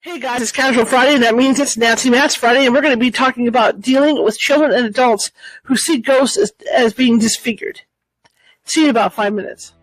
Hey guys, it's Casual Friday, and that means it's Nancy Matz Friday, and we're going to be talking about dealing with children and adults who see ghosts as being disfigured. See you in about 5 minutes.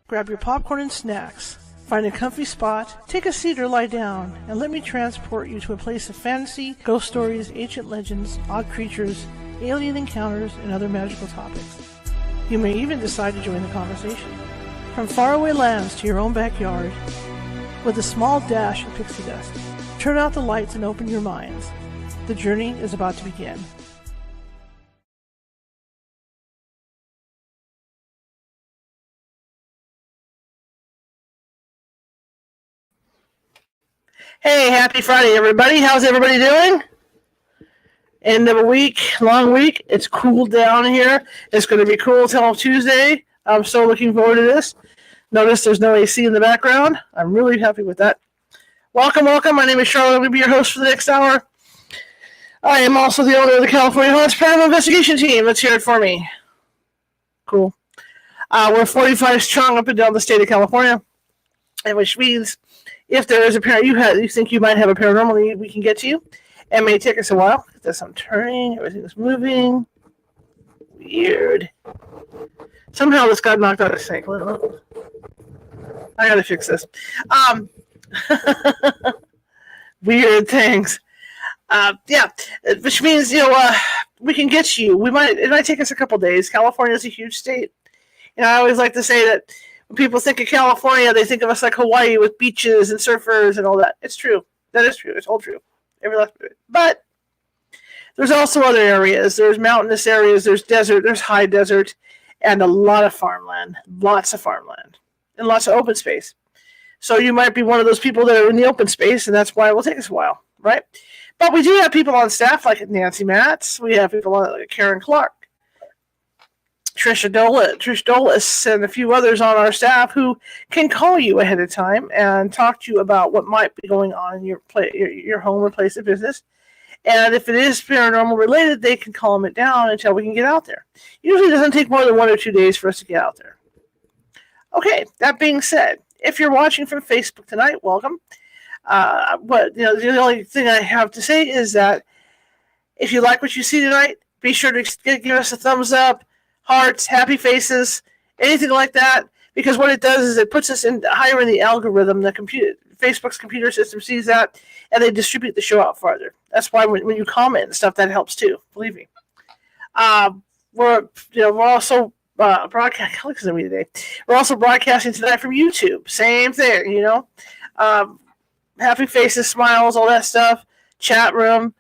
Grab your popcorn and snacks. Find a comfy spot, take a seat or lie down, and let me transport you to a place of fantasy, ghost stories, ancient legends, odd creatures, alien encounters, and other magical topics. You may even decide to join the conversation. From faraway lands to your own backyard, with a small dash of pixie dust, turn out the lights and open your minds. The journey is about to begin. Hey, happy Friday, everybody. How's everybody doing? End of a week, long week. It's cooled down here. It's going to be cool till Tuesday. I'm so looking forward to this. Notice there's no AC in the background. I'm really happy with that. Welcome, welcome. My name is Charlotte. I'm going to be your host for the next hour. I am also the owner of the California Haunts Paranormal Investigation Team. Let's hear it for me. Cool. We're 45 strong up and down the state of California, and which means if there is a you think you might have a paranormal need, we can get to you. It may take us a while. There's some turning. Everything's moving. Weird. Somehow this got knocked out of sync. I gotta fix this. Weird things. Yeah, which means we can get you. It might take us a couple days. California is a huge state. I always like to say that when people think of California, they think of us like Hawaii with beaches and surfers and all that. It's true. That is true. It's all true. Every last bit. But there's also other areas. There's mountainous areas. There's desert. There's high desert, and a lot of farmland. Lots of farmland and lots of open space. So you might be one of those people that are in the open space, and that's why it will take us a while, right? But we do have people on staff like Nancy Matz. We have people like Karen Clark, Trish Dolis, and a few others on our staff who can call you ahead of time and talk to you about what might be going on in your home or place of business. And if it is paranormal related, they can calm it down until we can get out there. Usually it doesn't take more than 1 or 2 days for us to get out there. Okay, that being said, if you're watching from Facebook tonight, welcome. The only thing I have to say is that if you like what you see tonight, be sure to give us a thumbs up, hearts, happy faces, anything like that, because what it does is it puts us higher in the algorithm. Facebook's computer system sees that, and they distribute the show out farther. That's why when you comment and stuff, that helps too. Believe me. We're also broadcasting today. We're also broadcasting tonight from YouTube. Same thing, happy faces, smiles, all that stuff. Chat room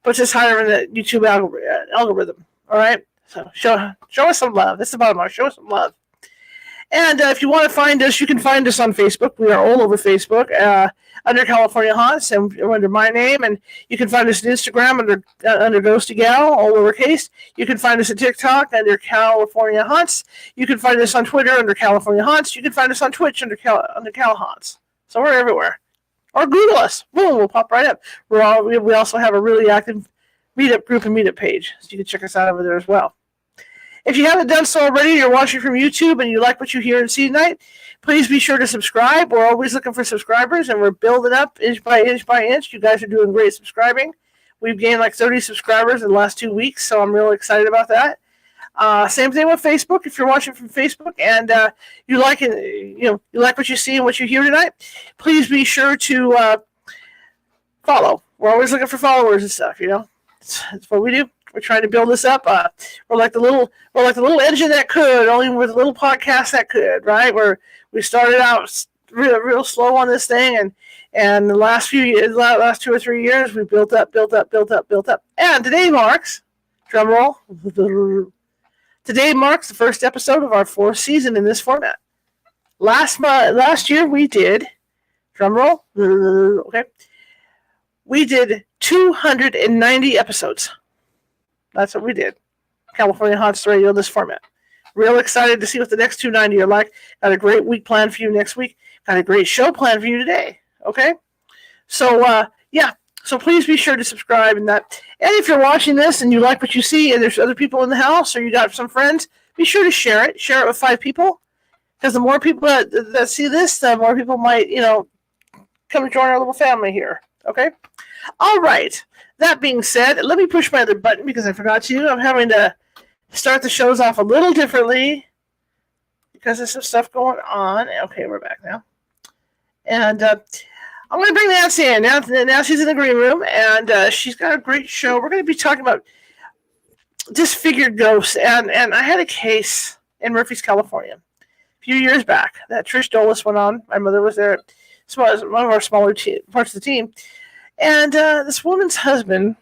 puts us higher in the YouTube algorithm. All right. So show us some love. That's the bottom line. Show us some love. And if you want to find us, you can find us on Facebook. We are all over Facebook under California Haunts and under my name. And you can find us on Instagram under Ghosty Gal, all lowercase. You can find us at TikTok under California Haunts. You can find us on Twitter under California Haunts. You can find us on Twitch under Cal Haunts. So we're everywhere. Or Google us. Boom, we'll pop right up. We also have a really active meetup group and meetup page. So you can check us out over there as well. If you haven't done so already, you're watching from YouTube and you like what you hear and see tonight, please be sure to subscribe. We're always looking for subscribers, and we're building up inch by inch by inch. You guys are doing great subscribing. We've gained like 30 subscribers in the last 2 weeks, so I'm really excited about that. Same thing with Facebook. If you're watching from Facebook and you like it, you like what you see and what you hear tonight, please be sure to follow. We're always looking for followers and stuff. That's what we do. We're trying to build this up. We're like the little engine that could, only with a little podcast that could, right? We started out real slow on this thing, and the last 2 or 3 years, we built up. And today marks, drum roll, today marks the first episode of our 4th season in this format. Last year we did, drum roll, okay, we did 290 episodes. That's what we did. California Haunts Radio, this format. Real excited to see what the next 290 are like. Got a great week planned for you next week. Got a great show planned for you today. Okay? So, So please be sure to subscribe and that. And if you're watching this and you like what you see and there's other people in the house or you got some friends, be sure to share it. Share it with 5 people. Because the more people that see this, the more people might, come join our little family here. Okay? All right. That being said, let me push my other button because I forgot to. I'm having to start the shows off a little differently because there's some stuff going on. Okay, we're back now. And I'm going to bring Nancy in. Nancy's in the green room, and she's got a great show. We're going to be talking about disfigured ghosts. And I had a case in Murphy's, California. few years back that Trish Dolis went on. My mother was there. One of our smaller parts of the team. And this woman's husband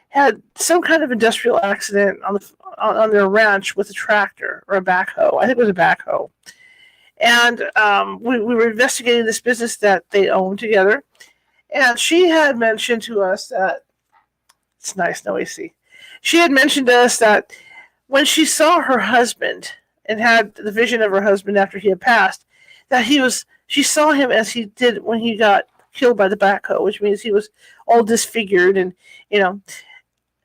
had some kind of industrial accident on their ranch with a tractor or a backhoe. I think it was a backhoe. And we were investigating this business that they owned together. And she had mentioned to us that, it's nice, no AC. She had mentioned to us that when she saw her husband and had the vision of her husband after he had passed, that she saw him as he did when he got killed by the backhoe, which means he was all disfigured and,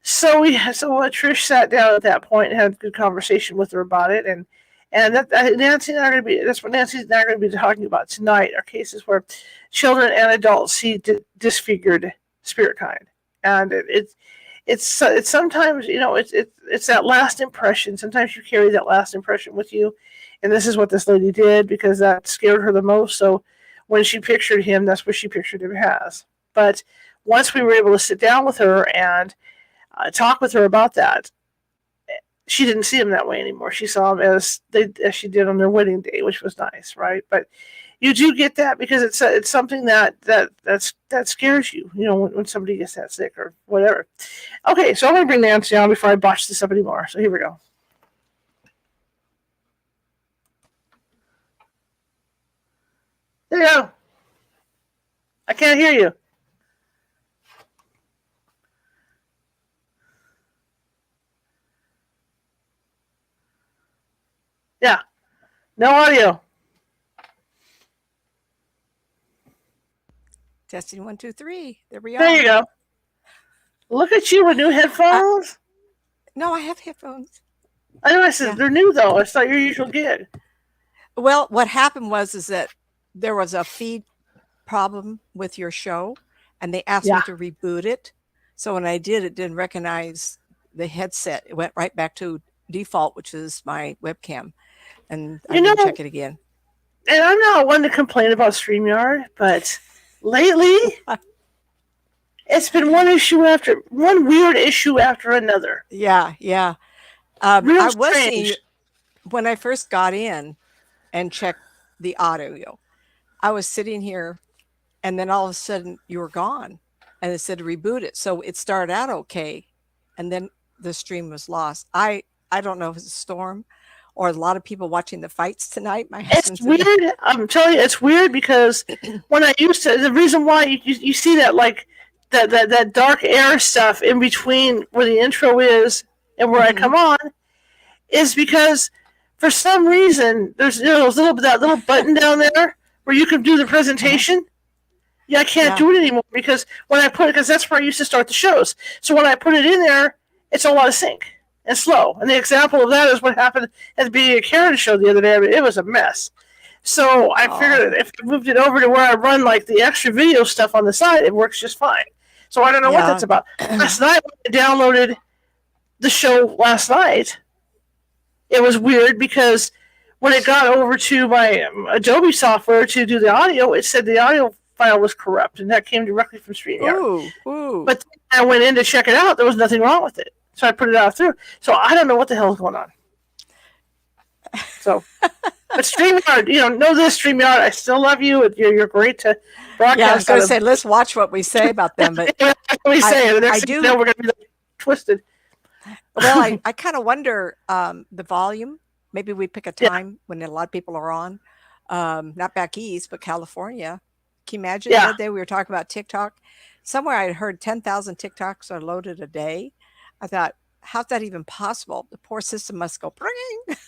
So Trish sat down at that point and had a good conversation with her about it, and Nancy and I are going to be. That's what Nancy and I are going to be talking about tonight. Are cases where children and adults see disfigured spirit kind, and it's sometimes it's that last impression. Sometimes you carry that last impression with you, and this is what this lady did because that scared her the most. So when she pictured him, that's what she pictured him as. But once we were able to sit down with her and talk with her about that, she didn't see him that way anymore. She saw him as she did on their wedding day, which was nice, right? But you do get that because it's something that scares you, when somebody gets that sick or whatever. Okay, so I'm going to bring Nancy on before I botch this up anymore. So here we go. There you go. I can't hear you. Yeah. No audio. Testing 1, 2, 3. There we are. There you go. Look at you with new headphones. No, I have headphones. I know. I said they're new though. It's not your usual gig. Well, what happened was that there was a feed problem with your show, and they asked me to reboot it. So when I did, it didn't recognize the headset. It went right back to default, which is my webcam. And I didn't check it again. And I'm not one to complain about StreamYard, but lately it's been one weird issue after another. Yeah. I was seeing, when I first got in and checked the audio, I was sitting here, and then all of a sudden you were gone, and it said reboot it. So it started out okay, and then the stream was lost. I don't know if it's a storm or a lot of people watching the fights tonight. It's weird. I'm telling you, it's weird because when I used to, the reason why you see that that dark air stuff in between where the intro is and where I come on is because for some reason there's that little button down there where you can do the presentation. Yeah, I can't do it anymore because because that's where I used to start the shows. So when I put it in there, it's all out of sync and slow. And the example of that is what happened at the beginning of Karen's show the other day. I mean, it was a mess. So I figured if I moved it over to where I run the extra video stuff on the side, it works just fine. So I don't know what that's about. Last night when I downloaded the show last night, it was weird because when it got over to my Adobe software to do the audio, it said the audio file was corrupt, and that came directly from StreamYard. Ooh. But I went in to check it out. There was nothing wrong with it. So I put it out through. So I don't know what the hell is going on. So, but StreamYard, know this, StreamYard, I still love you. You're great to broadcast. Yeah, I was going to say, let's watch what we say about them. But I do know we're going to be twisted. Well, I kind of wonder the volume. Maybe we pick a time when a lot of people are on. Not back east, but California. Can you imagine the other day we were talking about TikTok? Somewhere I had heard 10,000 TikToks are loaded a day. I thought, how's that even possible? The poor system must go bring.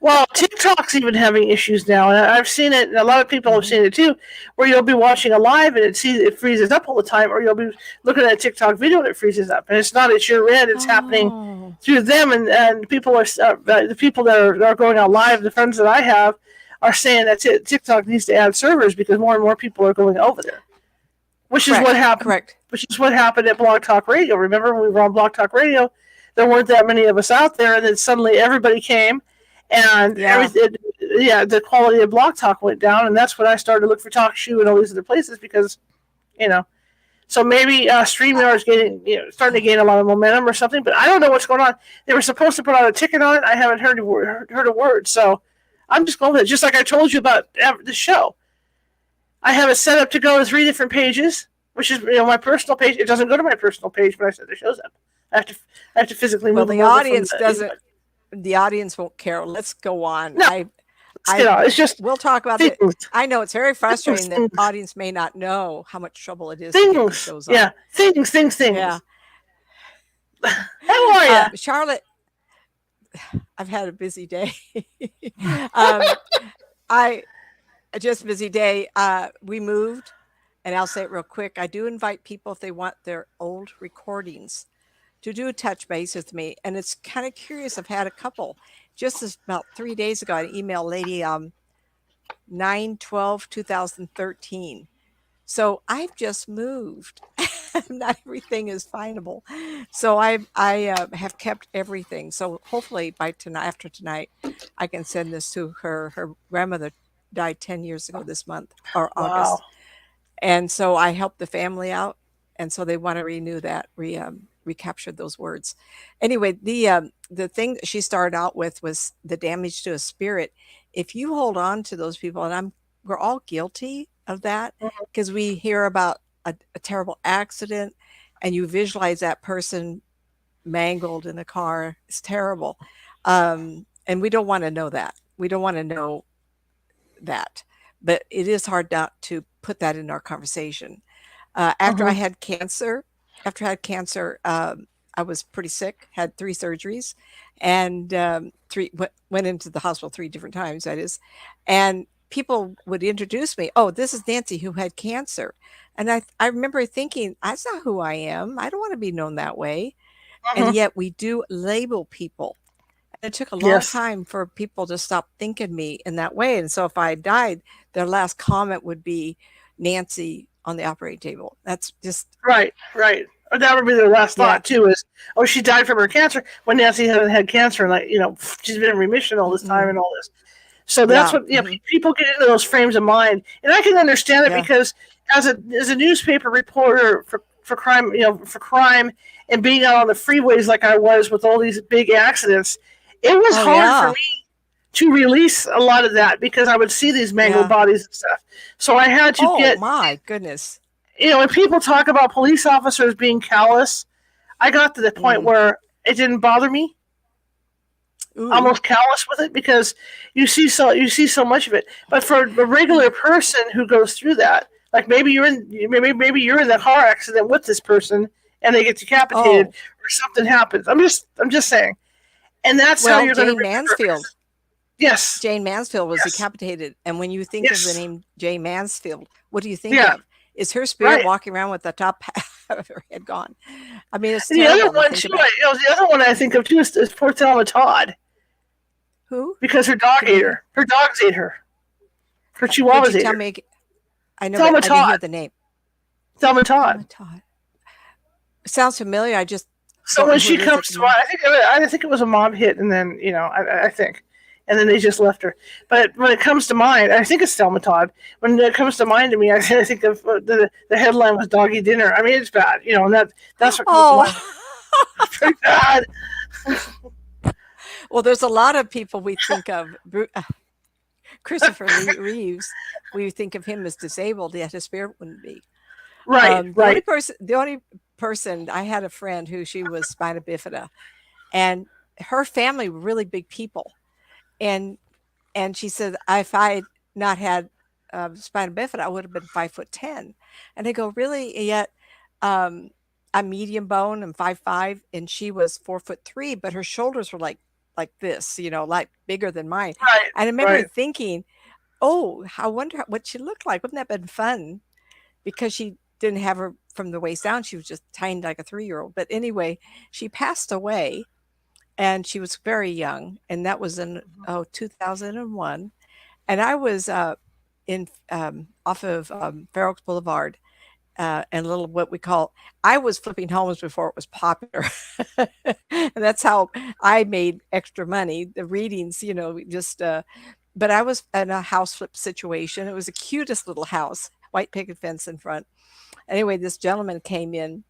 Well, TikTok's even having issues now, and I've seen it, and a lot of people have seen it too, where you'll be watching a live and it freezes up all the time, or you'll be looking at a TikTok video and it freezes up, and it's not at your end; it's happening through them, and people are the people that are going on live. The friends that I have are saying that TikTok needs to add servers because more and more people are going over there, which is what happened. Correct. Which is what happened at Blog Talk Radio. Remember when we were on Blog Talk Radio, there weren't that many of us out there, and then suddenly everybody came. And the quality of Blog Talk went down, and that's when I started to look for TalkShoe and all these other places because, so maybe StreamYard is getting, starting to gain a lot of momentum or something. But I don't know what's going on. They were supposed to put out a ticket on it. I haven't heard a word. So I'm just going with it. Just like I told you about the show. I have it set up to go to 3 different pages, which is my personal page. It doesn't go to my personal page, but I set the shows up. I have to physically move the them over audience from doesn't. The audience won't care. Let's go on. No, it's just we'll talk about it. I know it's very frustrating that the audience may not know how much trouble it is to get the shows on. Yeah, things. Yeah. How are you, Charlotte? I've had a busy day. Just a busy day. We moved, and I'll say it real quick. I do invite people if they want their old recordings to do a touch base with me. And it's kind of curious. I've had a couple. Just about 3 days ago, I emailed lady 9/12/2013. So I've just moved. Not everything is findable. So I have kept everything. So hopefully by tonight, after tonight, I can send this to her. Her grandmother died 10 years ago this month or August. Wow. And so I helped the family out. And so they want to renew that, recaptured those words. Anyway, the thing that she started out with was the damage to a spirit. If you hold on to those people, and we're all guilty of that, because we hear about a terrible accident and you visualize that person mangled in the car. It's terrible. And we don't want to know that. We don't want to know that. But it is hard not to put that in our conversation. After I had cancer, I was pretty sick, had 3 surgeries, and went into the hospital 3 different times, that is. And people would introduce me, oh, this is Nancy who had cancer. And I remember thinking, that's not who I am. I don't want to be known that way. And yet we do label people. And it took a long time for people to stop thinking me in that way. And so if I died, their last comment would be Nancy on the operating table. That's just right. Or that would be their last thought too. Is she died from her cancer when Nancy hasn't had cancer, and she's been in remission all this time and all this. So that's what people get into those frames of mind, and I can understand it because as a newspaper reporter for crime, for crime, and being out on the freeways like I was with all these big accidents, it was hard for me to release a lot of that because I would see these mangled bodies and stuff. So I had to get. Oh my goodness! When people talk about police officers being callous, I got to the point where it didn't bother me. Almost callous with it because you see so much of it. But for the regular person who goes through that, like maybe you're in the car accident with this person and they get decapitated or something happens. I'm just saying, and that's how you're going to. Jane Mansfield. Yes, Jane Mansfield was decapitated, and when you think of the name Jane Mansfield, what do you think of? Is her spirit walking around with the top half of her head gone? I mean, it's the other one too. The other one I think of too is poor Thelma Todd. Who? Because her dog ate her. Her dogs ate her. Her chihuahuas ate her. I know, but I didn't hear the name. Thelma Todd. Sounds familiar. So when she comes to mind, I think it was a mob hit, and then I think, and then they just left her. But when it comes to mind, I think it's Thelma Todd. When it comes to mind to me, I think of the headline was "Doggy Dinner." I mean, it's bad, and that's what comes to mind. It's pretty bad. Well, there's a lot of people we think of. Christopher Reeves, we think of him as disabled, yet his spirit wouldn't be. Right, right. The only person, I had a friend who she was spina bifida, and her family were really big people. And she said, if I had not had spina bifida, I would have been 5'10". And they go, really? Yet I'm medium bone and 5'5", and she was 4'3", but her shoulders were like this, like bigger than mine. Right, and I remember thinking, oh, I wonder what she looked like. Wouldn't that have been fun? Because she didn't have her from the waist down. She was just tiny like a 3-year-old. But anyway, she passed away, and she was very young. And that was in 2001. And I was in off of Fair Oaks Boulevard, and a little I was flipping homes before it was popular. And that's how I made extra money. The readings, but I was in a house flip situation. It was the cutest little house, white picket fence in front. Anyway, this gentleman came in,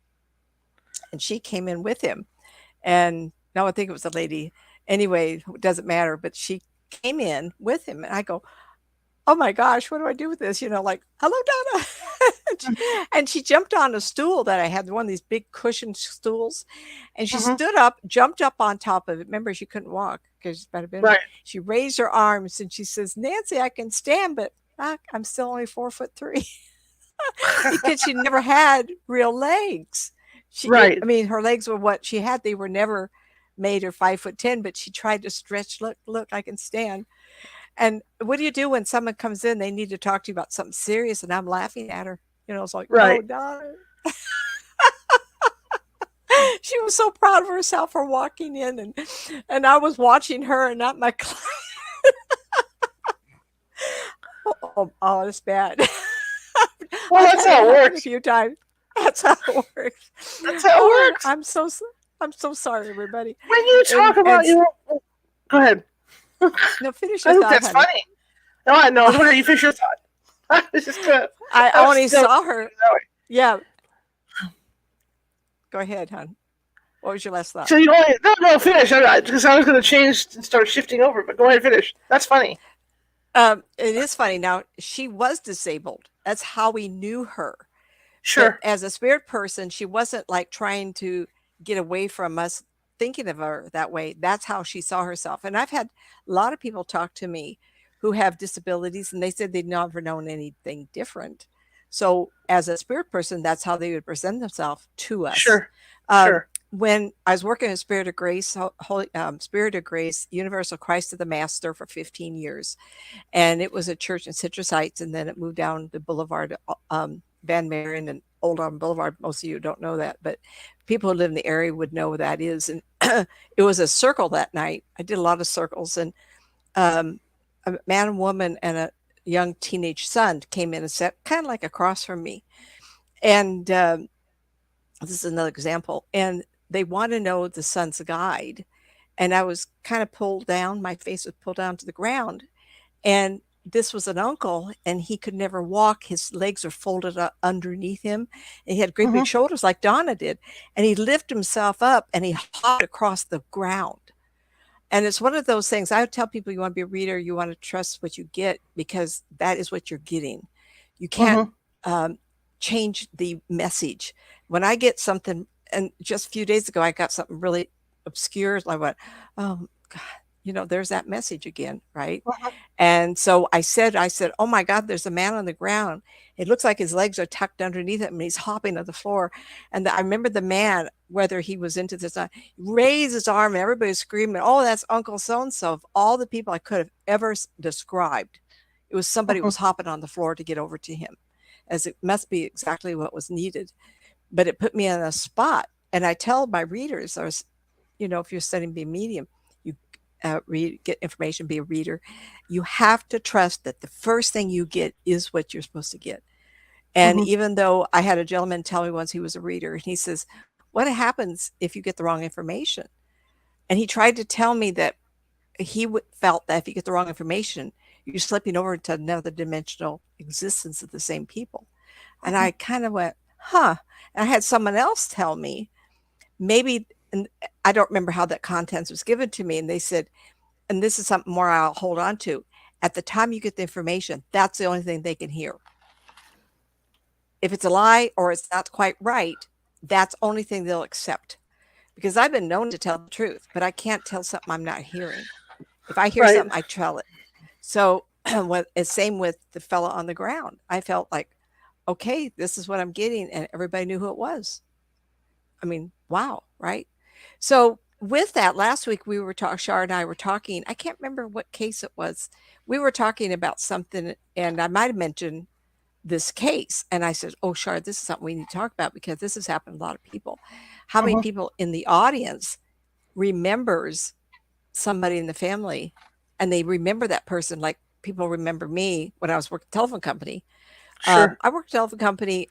and she came in with him. And now I think it was a lady. Anyway, it doesn't matter. But she came in with him. And I go, oh my gosh, what do I do with this? Like, hello, Donna. And she jumped on a stool that I had, one of these big cushioned stools. And she stood up, jumped up on top of it. Remember, she couldn't walk because she's about a bit. Right. She raised her arms and she says, Nancy, I can stand, but I'm still only 4'3". Because she never had real legs. Right. I mean, her legs were what she had. They were never made her 5'10", but she tried to stretch. Look, I can stand. And what do you do when someone comes in, they need to talk to you about something serious, and I'm laughing at her? It's like, right. Oh, Donna. She was so proud of herself for walking in, and I was watching her and not my client. Oh, it's bad. Well, that's how it works. A few times. That's how it works. That's how it works. I'm so sorry, everybody. When you talk about you, go ahead. No, finish your thought. That's funny. No, go ahead. You finish your thought. It's just good. I only saw her. Yeah. Go ahead, hon. What was your last thought? So you only finish because I was going to change and start shifting over. But go ahead, finish. That's funny. It is funny. Now, she was disabled. That's how we knew her. Sure. But as a spirit person, she wasn't like trying to get away from us thinking of her that way. That's how she saw herself. And I've had a lot of people talk to me who have disabilities, and they said they'd never known anything different. So as a spirit person, that's how they would present themselves to us. Sure. When I was working at Spirit of Grace, Spirit of Grace, Universal Christ of the Master for 15 years. And it was a church in Citrus Heights, and then it moved down the Boulevard, Van Marion and Old Auburn Boulevard. Most of you don't know that, but people who live in the area would know what that is. And it was a circle that night. I did a lot of circles, and a man and woman and a young teenage son came in and sat kind of like across from me. And this is another example. And they want to know the son's guide. And I was kind of pulled down. My face was pulled down to the ground. And this was an uncle, and he could never walk. His legs were folded up underneath him. And he had great big shoulders like Donna did. And he lifted himself up, and he hopped across the ground. And it's one of those things. I would tell people, you want to be a reader, you want to trust what you get, because that is what you're getting. You can't change the message. When I get something, and just a few days ago, I got something really obscure. I went, oh, God, there's that message again, right? And so I said, oh my God, there's a man on the ground. It looks like his legs are tucked underneath him, and he's hopping on the floor. And I remember the man, whether he was into this, raised his arm, and everybody's screaming, oh, that's Uncle so-and-so. Of all the people I could have ever described, it was somebody who was hopping on the floor to get over to him, as it must be exactly what was needed. But it put me in a spot. And I tell my readers, if you're studying to be a medium, you get information, be a reader, you have to trust that the first thing you get is what you're supposed to get. And even though I had a gentleman tell me once he was a reader, and he says, what happens if you get the wrong information? And he tried to tell me that he felt that if you get the wrong information, you're slipping over into another dimensional existence of the same people. And I kind of went, huh. And I had someone else tell me, maybe, and I don't remember how that content was given to me. And they said, and this is something more I'll hold on to, at the time you get the information, that's the only thing they can hear. If it's a lie or it's not quite right, that's the only thing they'll accept. Because I've been known to tell the truth, but I can't tell something I'm not hearing. If I hear something, I tell it. So same with the fella on the ground. I felt like, okay, this is what I'm getting. And everybody knew who it was. I mean, wow, right? So with that, last week we were talking, Shar and I were talking, I can't remember what case it was. We were talking about something, and I might have mentioned this case. And I said, oh, Shar, this is something we need to talk about, because this has happened to a lot of people. How many people in the audience remembers somebody in the family, and they remember that person like people remember me when I was working at a telephone company. Sure. I worked at a telephone company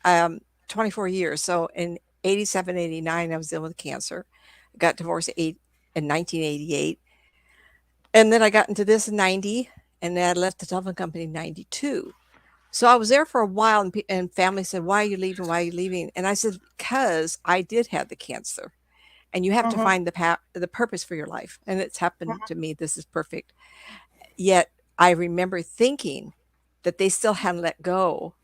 24 years. So in 87, 89, I was dealing with cancer. I got divorced in 1988. And then I got into this in 90, and then I left the telephone company in 92. So I was there for a while, and family said, why are you leaving? Why are you leaving? And I said, because I did have the cancer, and you have to find the purpose for your life. And it's happened to me. This is perfect. Yet I remember thinking that they still hadn't let go.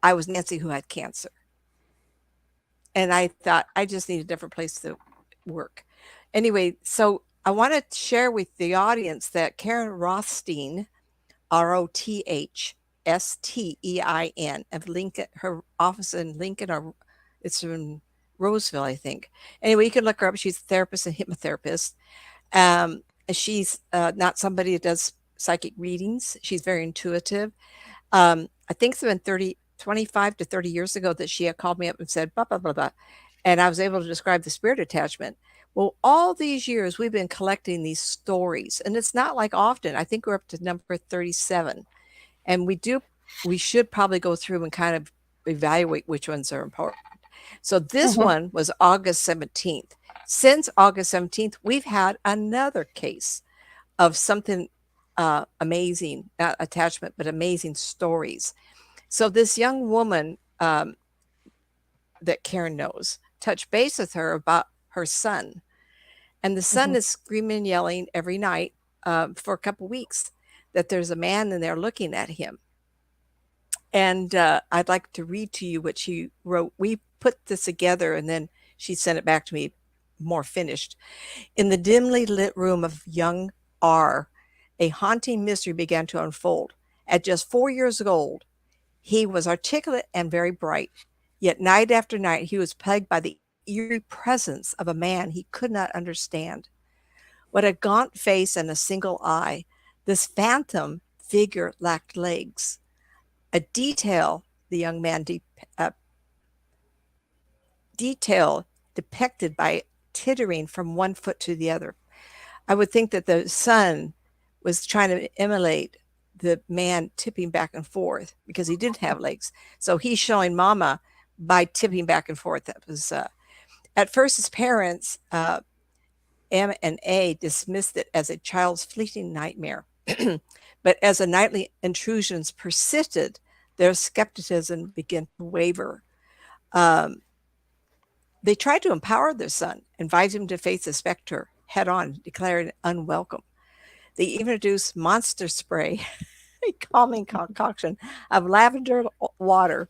I was Nancy who had cancer. And I thought, I just need a different place to work. Anyway, so I want to share with the audience that Karen Rothstein, Rothstein, of Lincoln, her office in Lincoln, or it's in Roseville, I think. Anyway, you can look her up. She's a therapist and hypnotherapist. Um, she's not somebody that does psychic readings. She's very intuitive. I think it's been 25 to 30 years ago that she had called me up and said, blah, blah, blah, blah. And I was able to describe the spirit attachment. Well, all these years we've been collecting these stories, and it's not like often. I think we're up to number 37. And we should probably go through and kind of evaluate which ones are important. So this one was August 17th. Since August 17th, we've had another case of something amazing, not attachment, but amazing stories. So this young woman that Karen knows touched base with her about her son. And the son is screaming and yelling every night for a couple weeks that there's a man in there looking at him. And I'd like to read to you what she wrote. We put this together and then she sent it back to me more finished. In the dimly lit room of young R, a haunting mystery began to unfold. At just 4 years old, he was articulate and very bright. Yet night after night, he was plagued by the eerie presence of a man he could not understand. What a gaunt face and a single eye. This phantom figure lacked legs. A detail the young man detail depicted by tittering from one foot to the other. I would think that the son was trying to emulate the man tipping back and forth because he didn't have legs. So he's showing mama by tipping back and forth. That was at first his parents, M and A, dismissed it as a child's fleeting nightmare. But as the nightly intrusions persisted, their skepticism began to waver. They tried to empower their son, invite him to face the specter head on, declaring it unwelcome. They even introduced monster spray, a calming concoction of lavender water,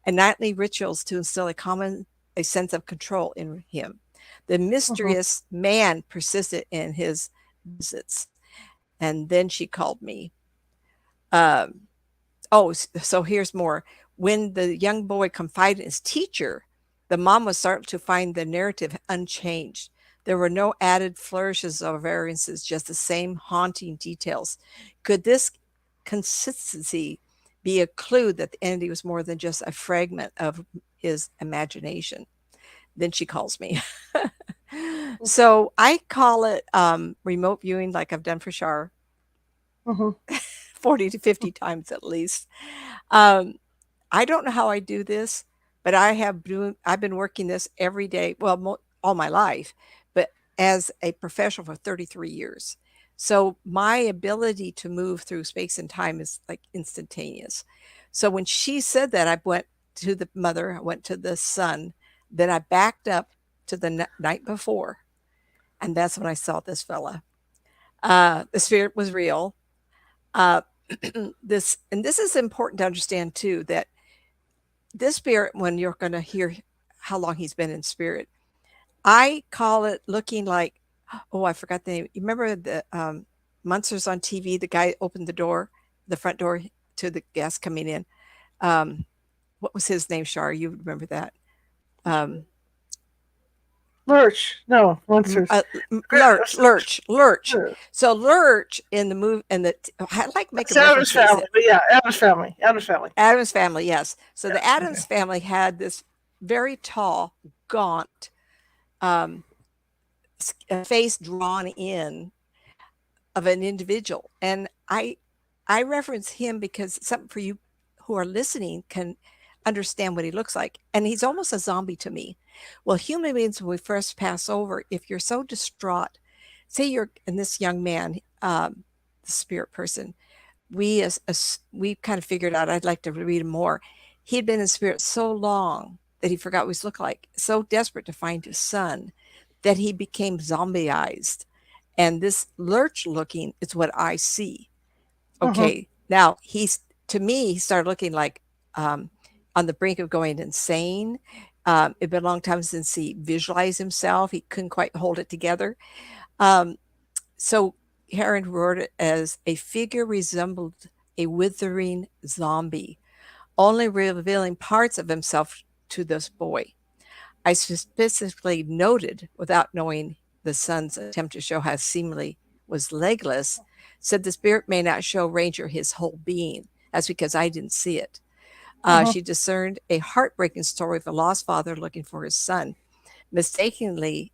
and nightly rituals to instill a sense of control in him. The mysterious man persisted in his visits. And then she called me. So here's more. When the young boy confided in his teacher, the mom was starting to find the narrative unchanged. There were no added flourishes or variances, just the same haunting details. Could this consistency be a clue that the entity was more than just a fragment of his imagination? Then she calls me. So I call it remote viewing, like I've done for Shar 40 to 50 times at least. I don't know how I do this, but I've been working this every day, well, all my life, but as a professional for 33 years. So my ability to move through space and time is like instantaneous. So when she said that, I went to the mother, I went to the son, then I backed up to the night before. And that's when I saw this fella. The spirit was real. This is important to understand too, that this spirit, when you're going to hear how long he's been in spirit, I call it looking like, oh, I forgot the name. You remember the Munsters on TV? The guy opened the front door to the guests coming in. What was his name, Shar? You remember that? Lurch. No, Munsters. Lurch. So Lurch in the movie, I like making Adam's family, but yeah, Adam's family, yes. So the Adams family had this very tall, gaunt face drawn in of an individual. And I reference him because something for you who are listening can understand what he looks like. And he's almost a zombie to me. Well, human beings, when we first pass over, if you're so distraught, say you're, and this young man, the spirit person, we kind of figured out, I'd like to read him more. He'd been in spirit so long that he forgot what he looked like, so desperate to find his son that he became zombieized. And this Lurch looking is what I see. Okay, now to me, he started looking like on the brink of going insane. It'd been a long time since he visualized himself. He couldn't quite hold it together. Um, so Heron wrote it as a figure resembled a withering zombie, only revealing parts of himself to this boy. I specifically noted, without knowing the son's attempt to show how seemingly was legless, said the spirit may not show Ranger his whole being. That's because I didn't see it. She discerned a heartbreaking story of a lost father looking for his son, mistakenly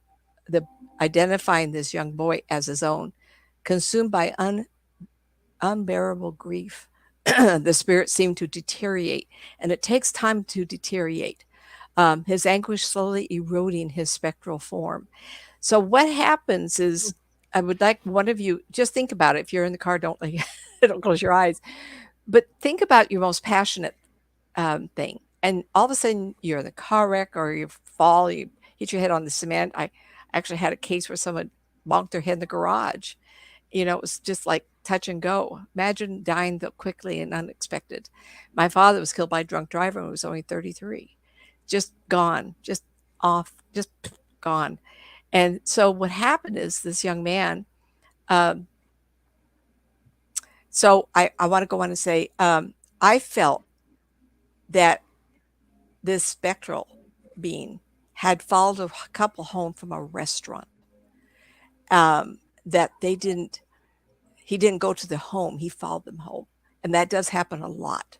identifying this young boy as his own, consumed by unbearable grief. The spirit seemed to deteriorate, and it takes time to deteriorate. His anguish slowly eroding his spectral form. So what happens is, I would like one of you just think about it. If you're in the car, don't don't close your eyes, but think about your most passionate thing, and all of a sudden you're in the car wreck or you fall, you hit your head on the cement. I actually had a case where someone bonked their head in the garage. It was just like touch and go. Imagine dying that quickly and unexpected. My father was killed by a drunk driver when he was only 33. Just gone, just off, just gone. And so what happened is this young man, so I want to go on and say, I felt that this spectral being had followed a couple home from a restaurant, that he didn't go to the home, he followed them home. And that does happen a lot.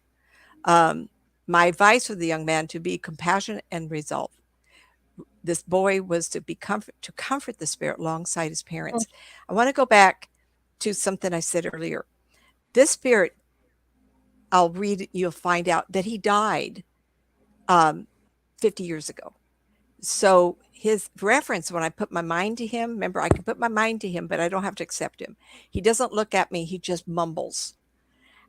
My advice for the young man to be compassionate and resolve. This boy was to comfort the spirit alongside his parents. I want to go back to something I said earlier. This spirit, I'll read it, you'll find out that he died 50 years ago. So his reference, when I put my mind to him, remember, I can put my mind to him, but I don't have to accept him. He doesn't look at me. He just mumbles.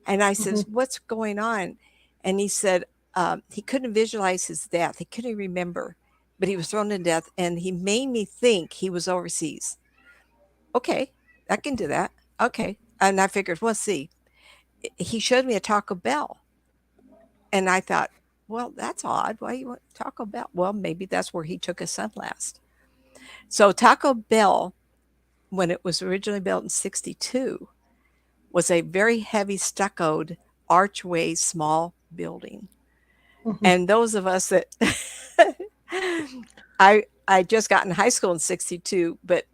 And I says, what's going on? And he said, he couldn't visualize his death. He couldn't remember, but he was thrown to death, and he made me think he was overseas. Okay, I can do that. Okay. And I figured, well, see, he showed me a Taco Bell. And I thought, well, that's odd. Why you want Taco Bell? Well, maybe that's where he took his son last. So Taco Bell, when it was originally built in 1962, was a very heavy stuccoed archway small building. And those of us that I just got in high school in 1962, but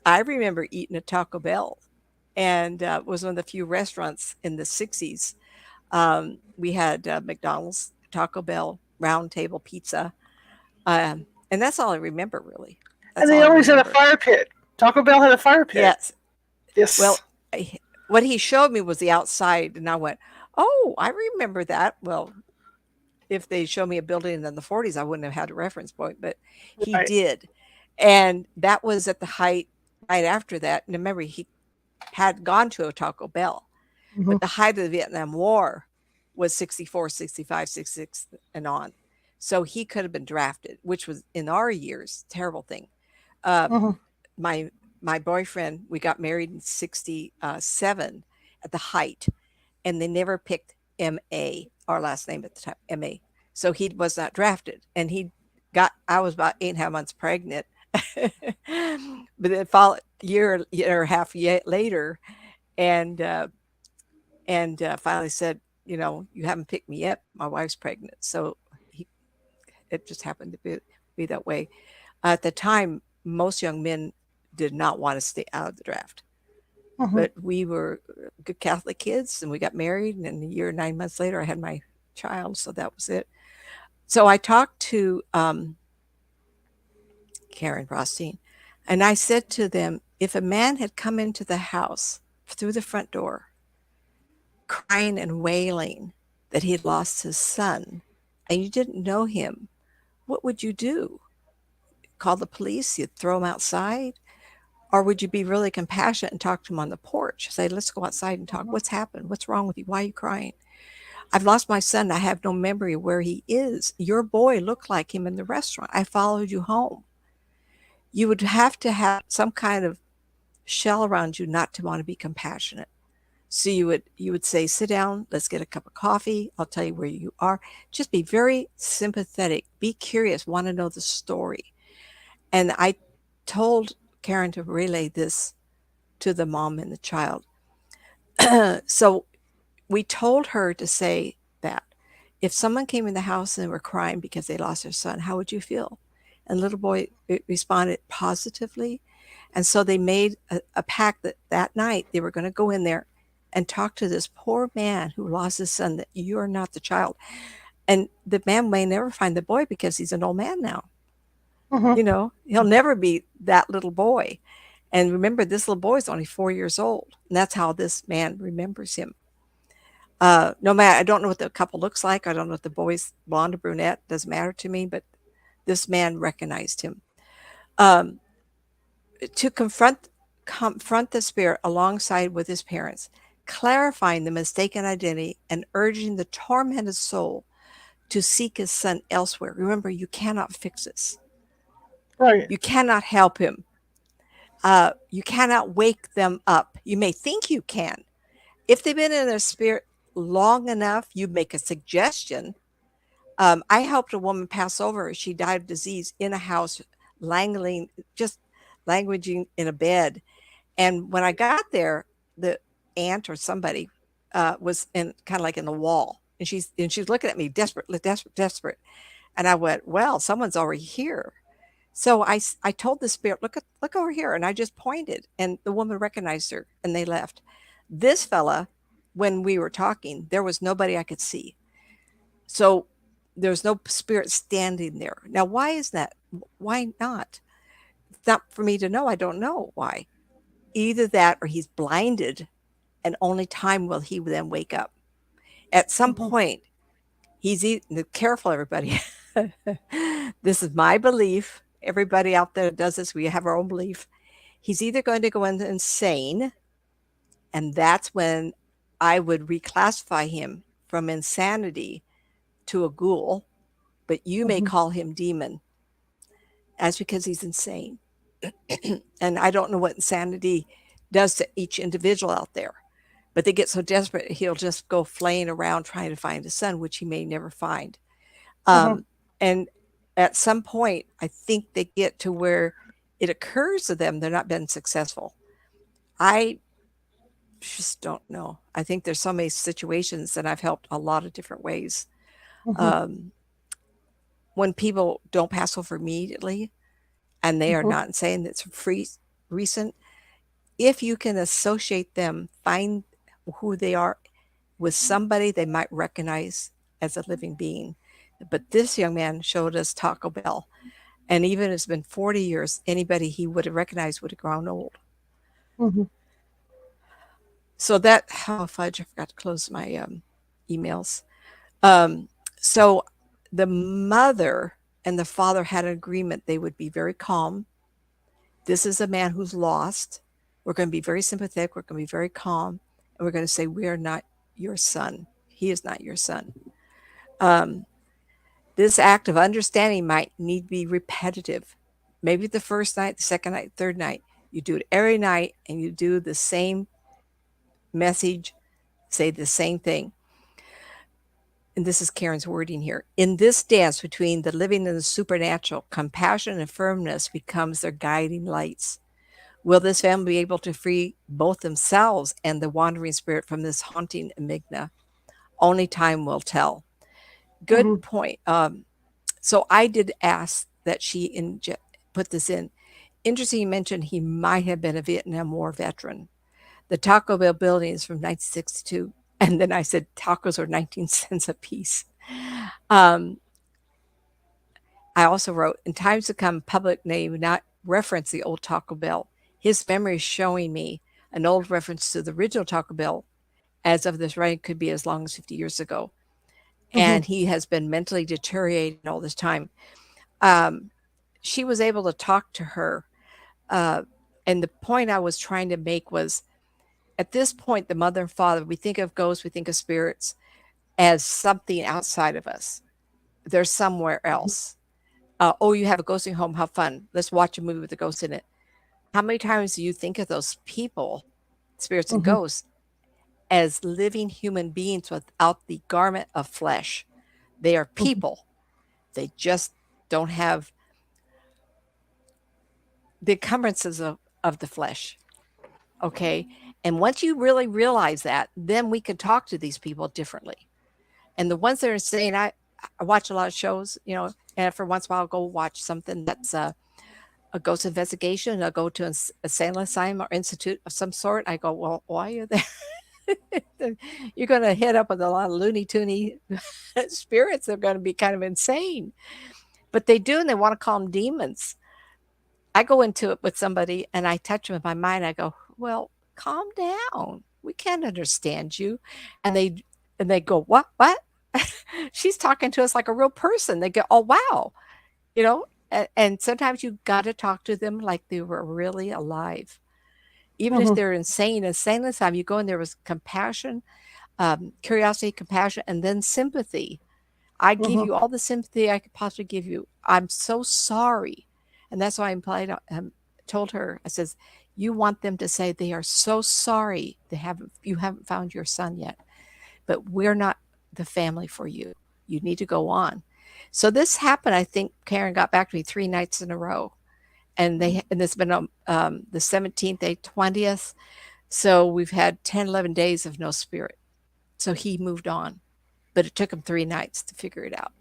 I remember eating at Taco Bell, and was one of the few restaurants in the 1960s. We had McDonald's, Taco Bell, Round Table Pizza, and that's all I remember, really. And they always had a fire pit. Taco Bell had a fire pit. Yes. Yes. Well, what he showed me was the outside, and I went, oh, I remember that. Well, if they showed me a building in the 1940s, I wouldn't have had a reference point, but he did. And that was at the height right after that. And remember, he had gone to a Taco Bell, but the height of the Vietnam War was 64, 65, 66 and on. So he could have been drafted, which was in our years, terrible thing. My boyfriend, we got married in 1967 at the height, and they never picked M.A., our last name at the time, M.A. So he was not drafted, and I was about 8.5 months pregnant. But then year or half later, and finally said, you haven't picked me yet. My wife's pregnant. So it just happened to be that way. At the time, most young men did not want to stay out of the draft. But we were good Catholic kids, and we got married, and a year and 9 months later, I had my child. So that was it. So I talked to Karen Rothstein, and I said to them, if a man had come into the house through the front door, crying and wailing that he had lost his son, and you didn't know him, what would you do? Call the police? You'd throw him outside? Or would you be really compassionate and talk to him on the porch? Say, let's go outside and talk. What's happened? What's wrong with you? Why are you crying? I've lost my son. I have no memory of where he is. Your boy looked like him in the restaurant. I followed you home. You would have to have some kind of shell around you not to want to be compassionate. So you would say, sit down, let's get a cup of coffee. I'll tell you where you are. Just be very sympathetic, be curious, want to know the story. And I told Karen to relay this to the mom and the child. So we told her to say that if someone came in the house and were crying because they lost their son, how would you feel? And little boy responded positively. And so they made a pact that that night they were going to go in there and talk to this poor man who lost his son, that you're not the child. And the man may never find the boy because he's an old man now. Mm-hmm. He'll never be that little boy. And remember, this little boy is only 4 years old. And that's how this man remembers him. No matter, I don't know what the couple looks like. I don't know if the boy's blonde or brunette. Doesn't matter to me. But this man recognized him. Um, to confront the spirit alongside with his parents, clarifying the mistaken identity and urging the tormented soul to seek his son elsewhere. Remember, you cannot fix this. Right. You cannot help him. You cannot wake them up. You may think you can. If they've been in their spirit long enough, you make a suggestion. I helped a woman pass over. She died of disease in a house, just languaging in a bed. And when I got there, the aunt or somebody was in kind of like in the wall, and she's looking at me desperately, desperate. And I went, well, someone's already here. So I told the spirit, look over here, and I just pointed, and the woman recognized her, and they left. This fella, when we were talking, there was nobody I could see, so there's no spirit standing there. Now, why is that? Why not? It's not for me to know. I don't know why. Either that, or he's blinded, and only time will he then wake up. At some point, careful, everybody. This is my belief. Everybody out there does this. We have our own belief. He's either going to go into insane, and that's when I would reclassify him from insanity to a ghoul, but you may call him demon. That's because he's insane. And I don't know what insanity does to each individual out there, but they get so desperate, he'll just go flaying around trying to find his son, which he may never find. And at some point, I think they get to where it occurs to them they're not been successful. I just don't know. I think there's so many situations that I've helped a lot of different ways. When people don't pass over immediately and they are not insane, that's recent, if you can associate them, find who they are with somebody they might recognize as a living being. But this young man showed us Taco Bell. And even it's been 40 years, anybody he would have recognized would have grown old. So that, fudge, I forgot to close my emails. So the mother and the father had an agreement they would be very calm. This is a man who's lost. We're going to be very sympathetic. We're going to be very calm. And we're going to say, we are not your son. He is not your son. This act of understanding might need to be repetitive. Maybe the first night, the second night, third night. You do it every night, and you do the same message, say the same thing. And this is Karen's wording here. In this dance between the living and the supernatural, compassion and firmness becomes their guiding lights. Will this family be able to free both themselves and the wandering spirit from this haunting enigma? Only time will tell. Good point. So I did ask that she put this in. Interesting, you mentioned he might have been a Vietnam War veteran. The Taco Bell building is from 1962. And then I said tacos are 19 cents a piece. I also wrote, in times to come, public may not reference the old Taco Bell. His memory is showing me an old reference to the original Taco Bell, as of this writing, could be as long as 50 years ago. And he has been mentally deteriorating all this time. She was able to talk to her. And the point I was trying to make was, at this point, the mother and father, we think of ghosts, we think of spirits as something outside of us. They're somewhere else. Oh, you have a ghosting home. How fun. Let's watch a movie with a ghost in it. How many times do you think of those people, spirits and ghosts, as living human beings without the garment of flesh. They are people. They just don't have the encumbrances of the flesh. Okay. And once you really realize that, then we can talk to these people differently. And the ones that are saying, I watch a lot of shows, and every once in a while I'll go watch something that's a ghost investigation. I'll go to a insane asylum or institute of some sort. I go, well, why are you there? You're going to hit up with a lot of loony toony spirits. They're going to be kind of insane. But they do, and they want to call them demons. I go into it with somebody and I touch them in my mind. I go, well, calm down. We can't understand you. And they go, what? She's talking to us like a real person. They go, oh, wow. And sometimes you got to talk to them like they were really alive. Even if they're insane this time, you go in there with compassion, curiosity, compassion, and then sympathy. I give you all the sympathy I could possibly give you. I'm so sorry. And that's why I told her, I says, you want them to say they are so sorry you haven't found your son yet, but we're not the family for you. You need to go on. So this happened. I think Karen got back to me 3 nights in a row, and it's been the 17th, 20th. So we've had 10, 11 days of no spirit. So he moved on, but it took him 3 nights to figure it out.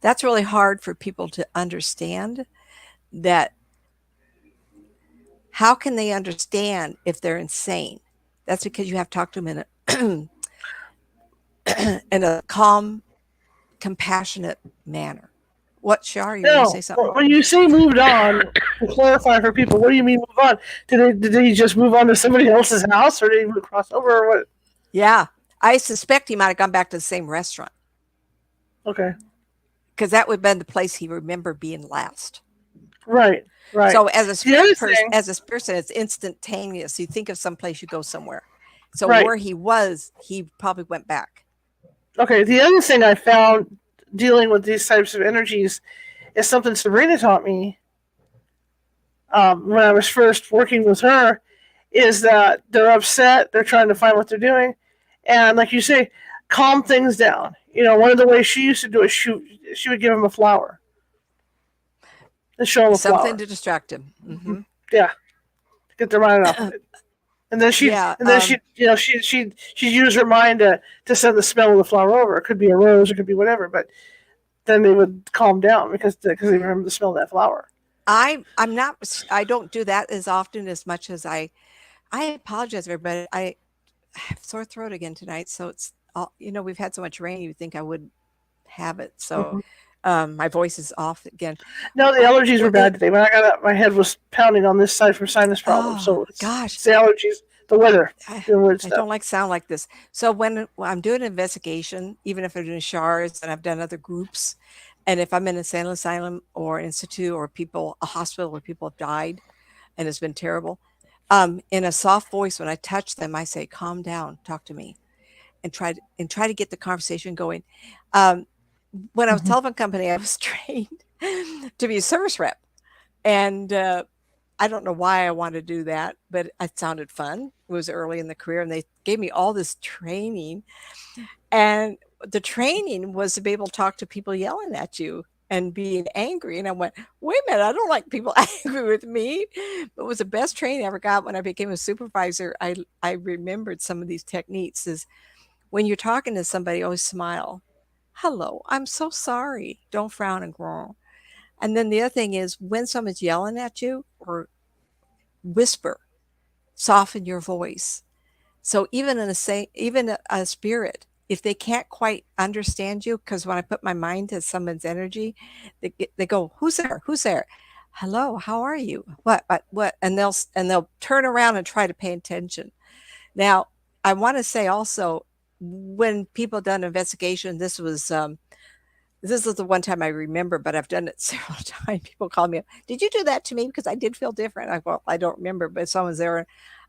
That's really hard for people to understand. That how can they understand if they're insane? That's because you have to talk to them in a calm, compassionate manner. What, Shar? You want to say something? When you say moved on, to clarify for people, what do you mean move on? Did they just move on to somebody else's house, or did he cross over, or what? Yeah, I suspect he might have gone back to the same restaurant. Okay. Because that would have been the place he remembered being last. Right. So as a spirit person, it's instantaneous. You think of some place, you go somewhere. So where he was, he probably went back. Okay. The other thing I found dealing with these types of energies is something Sabrina taught me when I was first working with her, is that they're upset, they're trying to find what they're doing, and like you say, calm things down. One of the ways she used to do it, she would give him a flower. To show him a flower. Something to distract him. Mm-hmm. Yeah. To get their mind off of it. And then she'd use her mind to send the smell of the flower over. It could be a rose, it could be whatever, but then they would calm down because they remember the smell of that flower. I don't do that as often as much as I apologize, everybody. I have sore throat again tonight, so it's all, we've had so much rain, you'd think I would have it. So my voice is off again. No, the allergies were bad today. When I got up, my head was pounding on this side for sinus problems. So it's the allergies, the weather. I don't like sound like this. So when I'm doing an investigation, even if I'm doing showers and I've done other groups, and if I'm in a sane asylum or institute or a hospital where people have died and it's been terrible, in a soft voice, when I touch them, I say, calm down, talk to me, and try to get the conversation going. When I was telephone company, I was trained to be a service rep. And I don't know why I wanted to do that, but it sounded fun. It was early in the career, and they gave me all this training. And the training was to be able to talk to people yelling at you and being angry. And I went, wait a minute, I don't like people angry with me. But it was the best training I ever got. When I became a supervisor, I remembered some of these techniques. Is when you're talking to somebody, always smile. Hello, I'm so sorry. Don't frown and groan. And then the other thing is, when someone's yelling at you, or whisper, soften your voice. So even a spirit, if they can't quite understand you, because when I put my mind to someone's energy, they go, "Who's there? Who's there? Hello, how are you? What? And they'll turn around and try to pay attention. Now, I want to say also, when people done an investigation, this is the one time I remember, but I've done it several times. People call me up, did you do that to me? Because I did feel different. I don't remember, but if someone's there,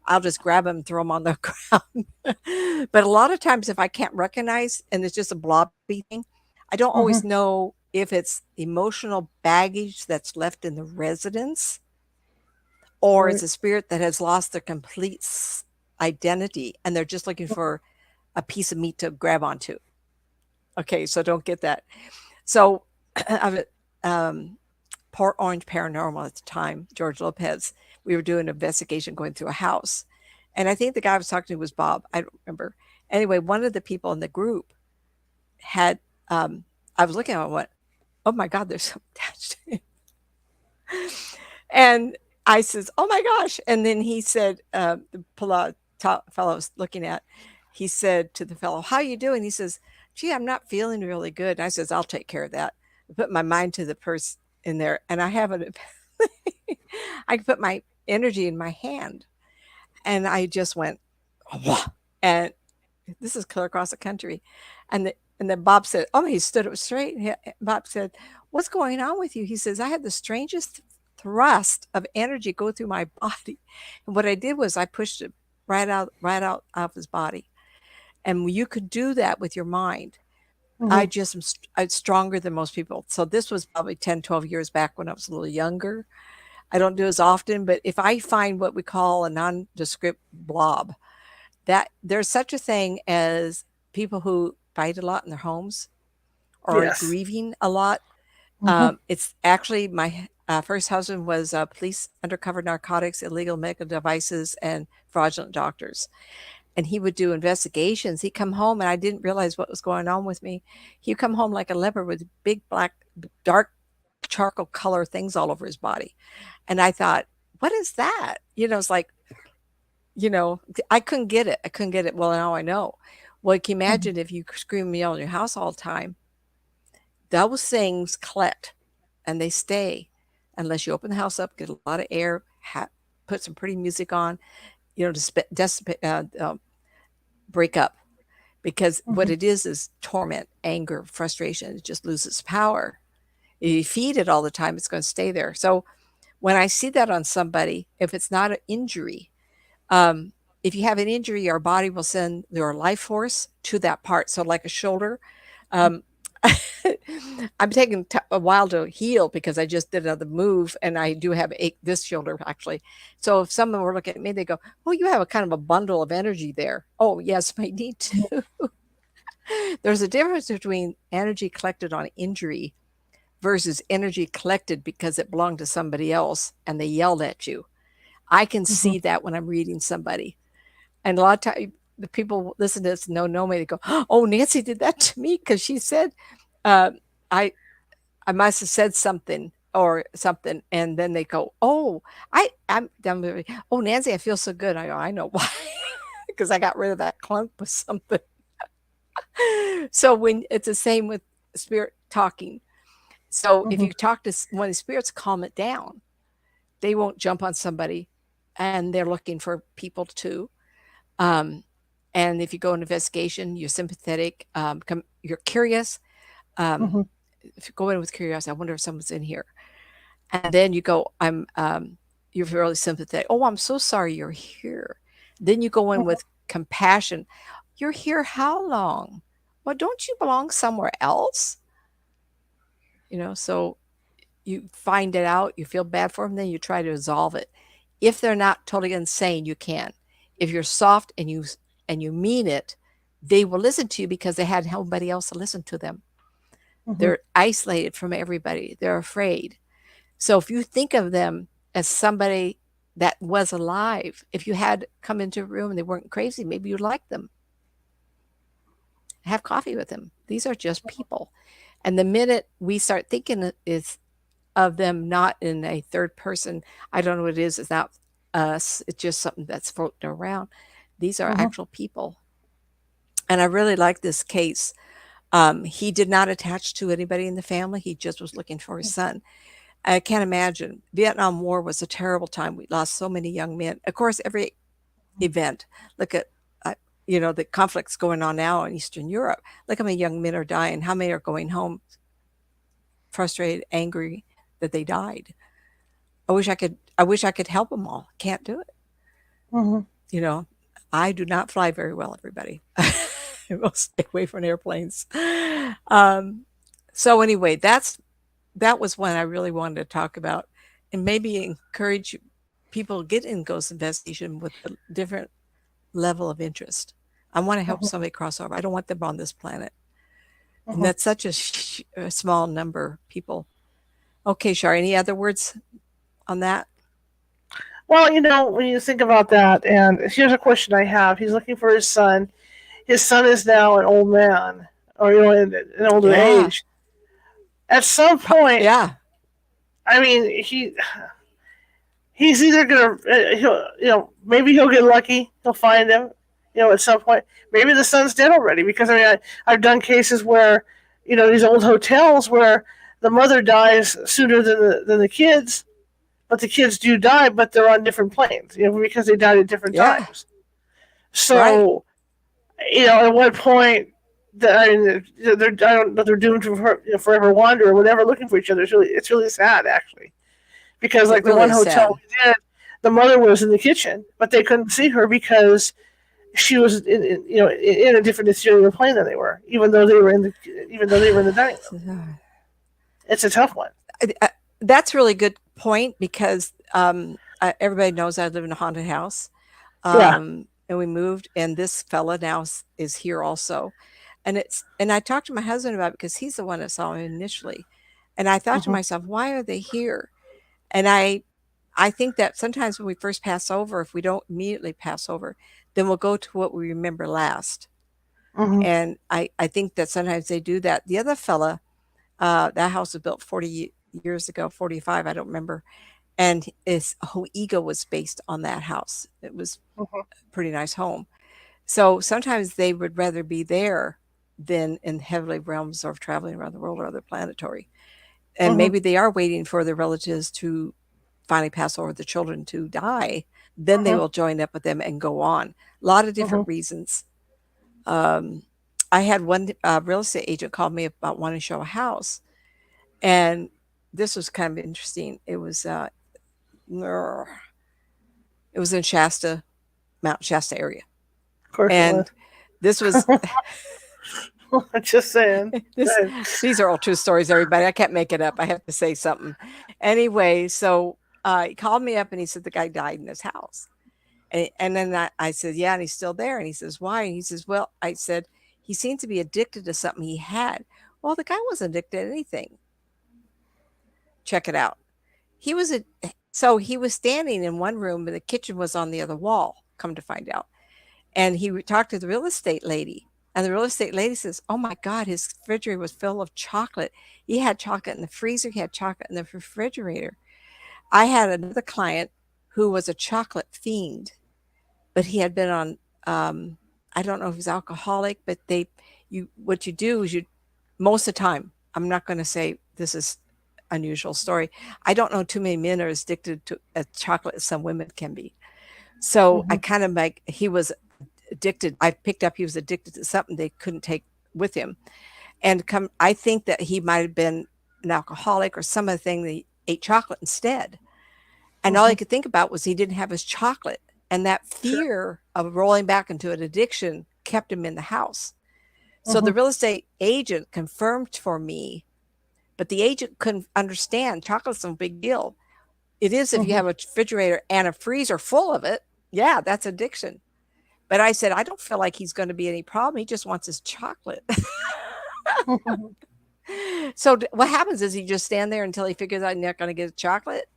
I'll just grab them and throw them on the ground. But a lot of times, if I can't recognize, and it's just a blobby thing, I don't always know if it's emotional baggage that's left in the residence, or it's a spirit that has lost their complete identity, and they're just looking for a piece of meat to grab onto. Okay, so don't get that. So, Port Orange Paranormal at the time, George Lopez, we were doing an investigation going through a house. And I think the guy I was talking to was Bob. I don't remember. Anyway, one of the people in the group had, I was looking at it and went, oh my God, there's something attached to him. And I says, oh my gosh. And then he said, the fellow I was looking at, he said to the fellow, how you doing? He says, gee, I'm not feeling really good. And I says, I'll take care of that. I put my mind to the person in there, and I haven't, I can put my energy in my hand. And I just went, wah, and this is clear across the country. And then Bob said, oh, he stood up straight. Bob said, what's going on with you? He says, I had the strangest thrust of energy go through my body. And what I did was I pushed it right out of his body. And you could do that with your mind. I'm stronger than most people. So this was probably 10, 12 years back when I was a little younger. I don't do as often, but if I find what we call a nondescript blob, that there's such a thing as people who fight a lot in their homes or are grieving a lot. It's actually my first husband was police, undercover narcotics, illegal medical devices, and fraudulent doctors. And he would do investigations. He'd come home, and I didn't realize what was going on with me. He'd come home like a leopard with big, black, dark charcoal color things all over his body. And I thought, what is that? It's like, I couldn't get it. Well, now I know. Well, can you imagine if you scream and yell in your house all the time? Those things collect, and they stay unless you open the house up, get a lot of air, put some pretty music on, to break up, because what it is torment, anger, frustration. It just loses power. If you feed it all the time, it's going to stay there. So when I see that on somebody, if it's not an injury, if you have an injury, your body will send your life force to that part. So like a shoulder, I'm taking a while to heal because I just did another move, and I do have this shoulder actually. So if someone were looking at me, they go, "Oh, you have a kind of a bundle of energy there." Oh, yes, I need to. There's a difference between energy collected on injury versus energy collected because it belonged to somebody else and they yelled at you. I can see that when I'm reading somebody, and a lot of times the people listen to this know me. They go, "Oh, Nancy did that to me because she said." I must have said something or something, and then they go, "Oh, I'm done. Oh, Nancy, I feel so good." I go, "I know why," because I got rid of that clunk with something. So when it's the same with spirit talking. So if you talk to one of the spirits, calm it down. They won't jump on somebody, and they're looking for people too. And if you go in investigation, you're sympathetic. You're curious. If you go in with curiosity, I wonder if someone's in here. And then you go, you're really sympathetic. Oh, I'm so sorry you're here. Then you go in with compassion. You're here how long? Well, don't you belong somewhere else? So you find it out, you feel bad for them, then you try to resolve it. If they're not totally insane, you can. If you're soft and you mean it, they will listen to you because they had nobody else to listen to them. They're isolated from everybody. They're afraid. So if you think of them as somebody that was alive, if you had come into a room and they weren't crazy, maybe you'd like them. Have coffee with them. These are just people. And the minute we start thinking is of them not in a third person, I don't know what it is. It's not us. It's just something that's floating around. These are actual people. And I really like this case. He did not attach to anybody in the family. He just was looking for his son. I can't imagine. Vietnam War was a terrible time. We lost so many young men. Of course, every event, look at, the conflicts going on now in Eastern Europe. Look how many young men are dying. How many are going home frustrated, angry that they died. I wish I could help them all. Can't do it. I do not fly very well, everybody. We'll stay away from airplanes. So anyway, that was one I really wanted to talk about, and maybe encourage people to get in ghost investigation with the different level of interest. I want to help somebody cross over. I don't want them on this planet. And that's such a small number of people. Okay, Shar, any other words on that? Well, when you think about that, and here's a question I have. He's looking for his son. His son is now an old man, or in an older age. At some point, I mean, he's either gonna, maybe he'll get lucky. He'll find him, at some point. Maybe the son's dead already, because I've done cases where, these old hotels where the mother dies sooner than the kids, but the kids do die, but they're on different planes, because they died at different times. So, at what point they're I don't know, they're doomed to forever wander or whatever, looking for each other. It's really sad, actually, because like the one hotel we did, the mother was in the kitchen, but they couldn't see her because she was in a different interior plane than they were, even though they were in the dining room. It's a tough one. That's a really good point, because everybody knows I live in a haunted house. And we moved, and this fella now is here also. And I talked to my husband about it, because he's the one that saw him initially. And I thought to myself, why are they here? And I think that sometimes when we first pass over, if we don't immediately pass over, then we'll go to what we remember last. And I think that sometimes they do that. The other fella, that house was built 40 years ago, 45, I don't remember. And his whole ego was based on that house. It was a pretty nice home. So sometimes they would rather be there than in heavenly realms or traveling around the world or other planetary. And maybe they are waiting for their relatives to finally pass over, the children to die. Then they will join up with them and go on. A lot of different reasons. I had one real estate agent call me about wanting to show a house. And this was kind of interesting. It was in Shasta, Mount Shasta area. Of course. And this was just saying. These are all true stories, everybody. I can't make it up. I have to say something. Anyway, so he called me up and he said the guy died in his house. And then I said, yeah, and he's still there. And he says, why? And he says, well, I said, he seemed to be addicted to something he had. Well, the guy wasn't addicted to anything. Check it out. So he was standing in one room, and the kitchen was on the other wall, come to find out. And he talked to the real estate lady. And the real estate lady says, oh my God, his refrigerator was full of chocolate. He had chocolate in the freezer. He had chocolate in the refrigerator. I had another client who was a chocolate fiend, but he had been on, I don't know if he's alcoholic, but what you do is most of the time, I'm not going to say this is unusual story. I don't know too many men are as addicted to chocolate as some women can be. So I kind of he was addicted. I picked up he was addicted to something they couldn't take with him. And I think that he might have been an alcoholic or some other thing that he ate chocolate instead. And all he could think about was he didn't have his chocolate. And that fear of rolling back into an addiction kept him in the house. So the real estate agent confirmed for me, but the agent couldn't understand chocolate's a big deal. It is if you have a refrigerator and a freezer full of it. Yeah, that's addiction. But I said, I don't feel like he's going to be any problem. He just wants his chocolate. So what happens is he just stand there until he figures out he's not going to get chocolate?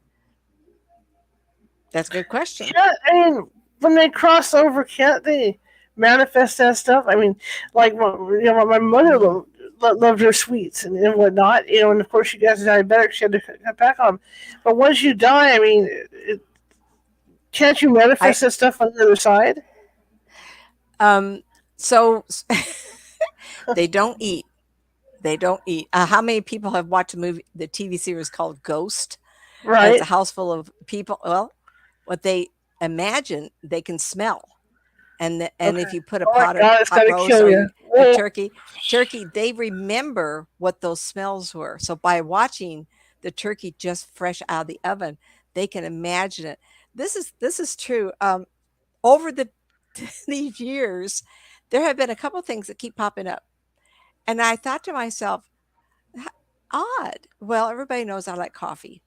That's a good question. Yeah, I mean, when they cross over, can't they manifest that stuff? I mean, like, my mother loved her sweets and whatnot, and of course she got diabetic, she had to cut back on them. But once you die, I mean, can't you manifest that stuff on the other side? So they don't eat. They don't eat. How many people have watched the TV series called Ghost? Right. It's a house full of people. Well, what they imagine they can smell. And if you put a pot of hot roast or a turkey, they remember what those smells were. So by watching the turkey just fresh out of the oven, they can imagine it. This is true. Over these years, there have been a couple of things that keep popping up. And I thought to myself, odd. Well, everybody knows I like coffee.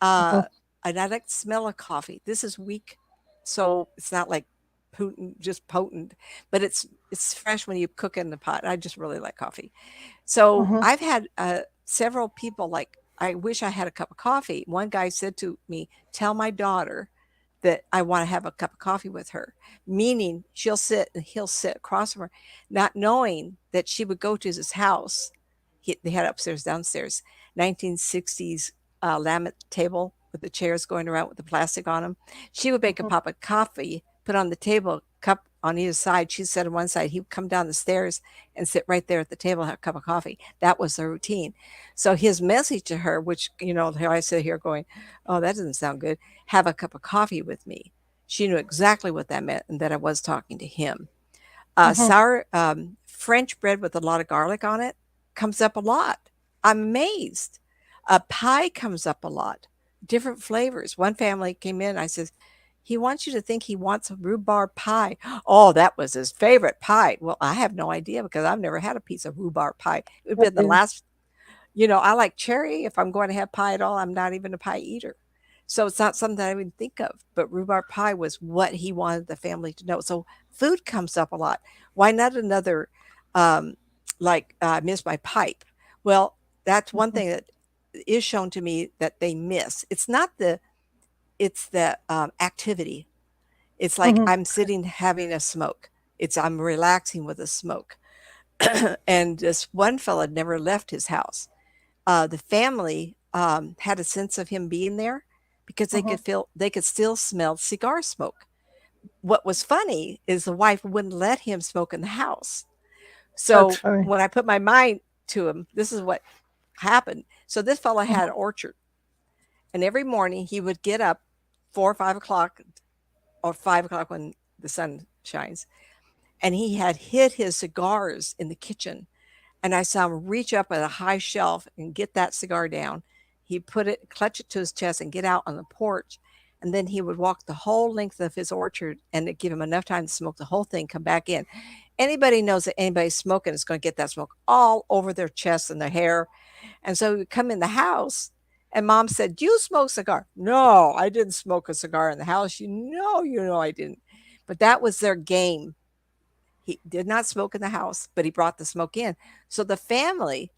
And I like the smell of coffee. This is weak, so it's not like just potent, but it's fresh when you cook in the pot. I just really like coffee. So Mhm. I've had several people like, I wish I had a cup of coffee. One guy said to me, tell my daughter that I want to have a cup of coffee with her, meaning she'll sit and he'll sit across from her, not knowing that she would go to his house. They had upstairs, downstairs, 1960s laminate table with the chairs going around with the plastic on them. She would make a Mhm. pop of coffee, put on the table, cup on either side. She'd sit on one side. He would come down the stairs and sit right there at the table, have a cup of coffee. That was the routine. So his message to her, which, here I sit here going, oh, that doesn't sound good. Have a cup of coffee with me. She knew exactly what that meant and that I was talking to him. Mhm. Sour French bread with a lot of garlic on it comes up a lot. I'm amazed. A pie comes up a lot. Different flavors. One family came in. I said, he wants you to think he wants a rhubarb pie. Oh, that was his favorite pie. Well, I have no idea because I've never had a piece of rhubarb pie. It would have been the Right. last, I like cherry. If I'm going to have pie at all, I'm not even a pie eater. So it's not something that I even think of. But rhubarb pie was what he wanted the family to know. So food comes up a lot. Why not another, um, I miss my pipe? Well, that's one Mhm. thing that is shown to me that they miss. It's the activity. It's like Mhm. I'm sitting having a smoke. I'm relaxing with a smoke. And this one fella never left his house. The family had a sense of him being there because Mhm. they could still smell cigar smoke. What was funny is the wife wouldn't let him smoke in the house. That's So funny. when I put my mind to him, this is what happened. So this fellow had an Mhm. orchard, and every morning he would get up 4 or 5 o'clock, or 5 o'clock when the sun shines, and he had hid his cigars in the kitchen. And I saw him reach up at a high shelf and get that cigar down. He'd put it, clutch it to his chest, and get out on the porch. And then he would walk the whole length of his orchard, and it'd give him enough time to smoke the whole thing, come back in. Anybody knows that anybody's smoking is going to get that smoke all over their chest and their hair. And so he would come in the house, and mom said, "Do you smoke cigar?" "No, I didn't smoke a cigar in the house." You know I didn't. But that was their game. He did not smoke in the house, but he brought the smoke in. So the family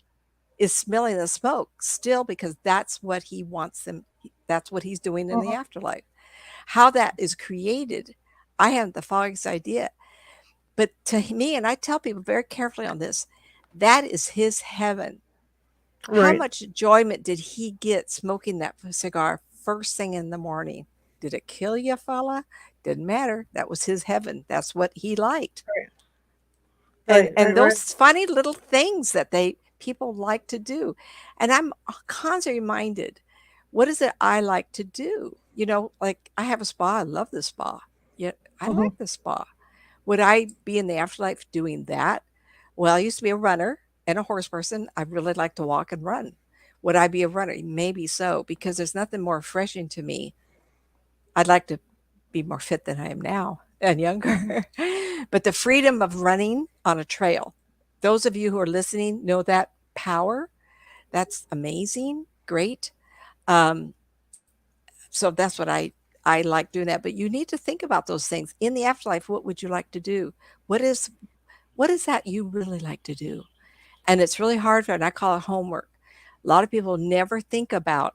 is smelling the smoke still because that's what he wants them. That's what he's doing in the Mhm. afterlife. How that is created, I haven't the foggiest idea. But to me, and I tell people very carefully on this, that is his heaven. How Right. much enjoyment did he get smoking that cigar first thing in the morning? Did it kill you, fella? Didn't matter. That was his heaven. That's what he liked. Right. And Right. Right. and Right. those funny little things that they people like to do. And I'm constantly reminded, what is it I like to do? Like I have a spa. I love the spa. Yeah, I Mhm. like the spa. Would I be in the afterlife doing that? Well, I used to be a runner and a horse person. I really like to walk and run. Would I be a runner? Maybe so, because there's nothing more refreshing to me. I'd like to be more fit than I am now and Mhm. younger. But the freedom of running on a trail, those of you who are listening know that power. That's amazing. Great. Um, so that's what I like doing that. But you need to think about those things in the afterlife. What would you like to do? What is what is that you really like to do? And it's really hard for, and I call it homework. A lot of people never think about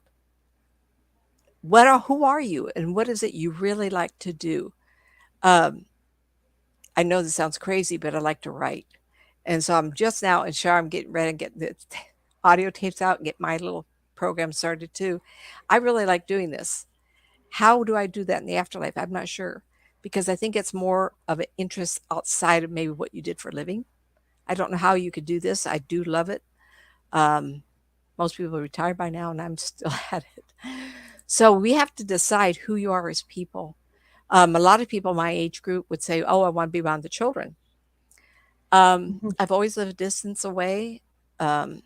who are you and what is it you really like to do. Um, I know this sounds crazy, but I like to write. And so I'm just now in shower. I'm getting ready to get the audio tapes out and get my little program started too. I really like doing this. How do I do that in the afterlife? I'm not sure because I think it's more of an interest outside of maybe what you did for a living. I don't know how you could do this. I do love it. Um, most people are retired by now, and I'm still at it. So we have to decide who you are as people. A lot of people my age group would say, "Oh, I want to be around the children." Mhm. I've always lived a distance away. Um,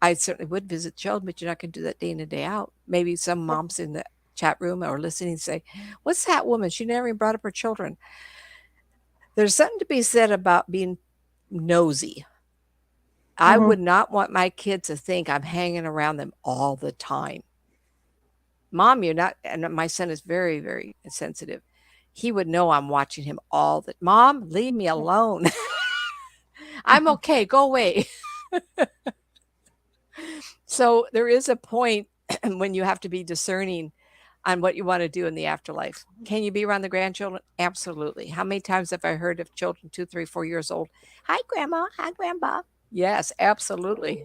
I certainly would visit children, but you're not going to do that day in and day out. Maybe some moms in the chat room or listening say, "What's that woman? She never even brought up her children." There's something to be said about being nosy. I Mhm. would not want my kids to think I'm hanging around them all the time. Mom, you're not, and my son is very, very sensitive. he would know I'm watching him all the Mom, leave me alone. I'm okay. Go away. So there is a point when you have to be discerning on what you want to do in the afterlife. Can you be around the grandchildren? Absolutely. How many times have I heard of children 2, 3, 4 years old? Hi, Grandma. Hi, Grandpa. Yes, absolutely.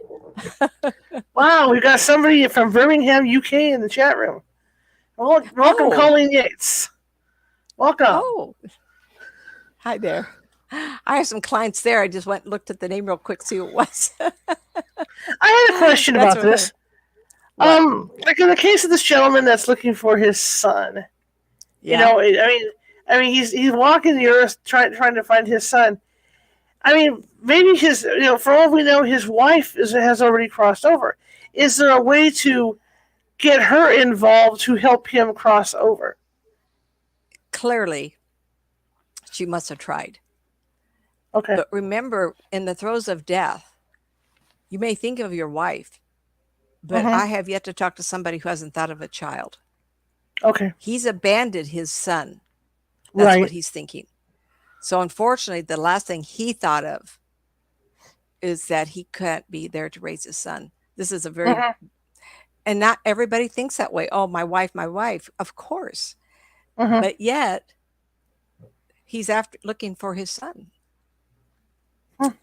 Wow, we got somebody from Birmingham, UK in the chat room. Welcome, Colleen Yates. Welcome. Oh, hi there. I have some clients there. I just went and looked at the name real quick, see who it was. I had a question about this. Like in the case of this gentleman that's looking for his son, you know, I mean, he's walking the earth trying to find his son. I mean, maybe his, you know, for all we know, his wife has already crossed over. Is there a way to get her involved to help him cross over? Clearly, she must have tried. Okay. But remember, in the throes of death, you may think of your wife, but I have yet to talk to somebody who hasn't thought of a child. Okay. He's abandoned his son. That's what he's thinking. So unfortunately, the last thing he thought of is that he can't be there to raise his son. This is a very, and not everybody thinks that way. Oh, my wife, of course. But yet, he's after looking for his son.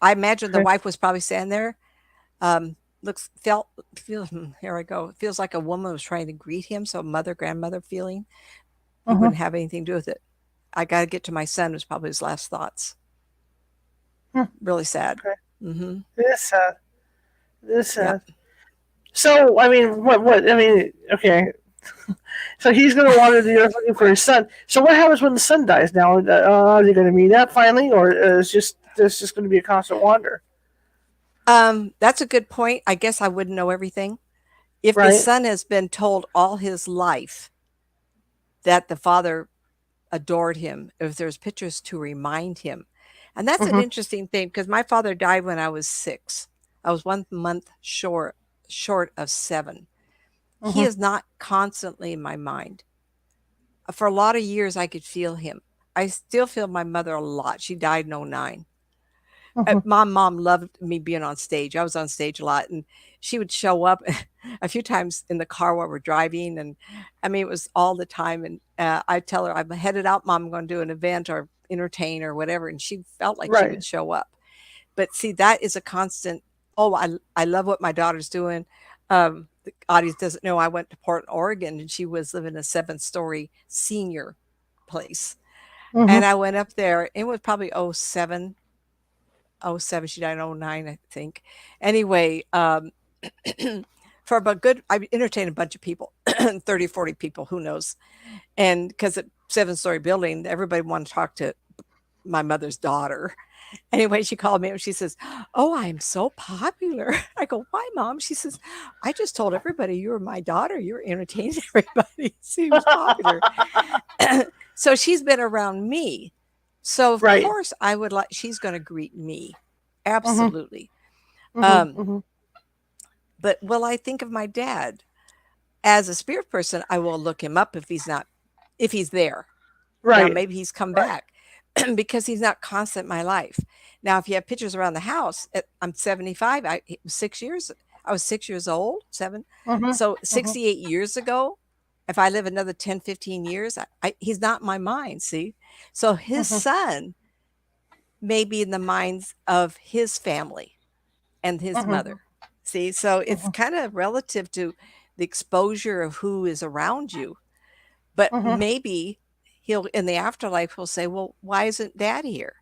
I imagine the wife was probably standing there. Here I go. It feels like a woman was trying to greet him. So mother, grandmother feeling. He wouldn't have anything to do with it. I got to get to my son was probably his last thoughts. Really sad. Okay. This sad. This sad. Yeah. So, I mean, okay. So he's going to wander the earth looking for his son. So what happens when the son dies now? Are they going to meet up finally, or is this just going to be a constant wander? That's a good point. I guess I wouldn't know everything. If the son has been told all his life that the father adored him, if there's pictures to remind him. And that's an interesting thing, because my father died when I was 6. I was 1 month short of 7. He is not constantly in my mind. For a lot of years, I could feel him. I still feel my mother a lot. She died in 2009. My mom loved me being on stage. I was on stage a lot, and she would show up a few times in the car while we're driving. And I mean, it was all the time. And I'd tell her, I'm headed out, Mom, I'm going to do an event or entertain or whatever. And she felt like she would show up. But see, that is a constant, I love what my daughter's doing. The audience doesn't know I went to Portland, Oregon, and she was living in a 7-story senior place. And I went up there. It was probably 07. She died in 2009, I think. Anyway, for about I entertained a bunch of people, 30, 40 people, who knows. And because it's a 7-story building, everybody wanted to talk to my mother's daughter. Anyway, she called me and she says, "Oh, I'm so popular." I go, "Why, Mom?" She says, "I just told everybody you were my daughter. You were entertaining everybody. She was popular." So she's been around me. So of course I would she's going to greet me. Absolutely. But will I think of my dad as a spirit person? I will look him up if he's there. Now, maybe he's come back because he's not constant in my life. Now, if you have pictures around the house, I'm 75. I was 6 years old, 7. So 68 years ago, if I live another 10, 15 years, he's not in my mind. See? So his son may be in the minds of his family and his mother. See? So it's kind of relative to the exposure of who is around you. But maybe he'll, in the afterlife, he'll say, "Well, why isn't Dad here?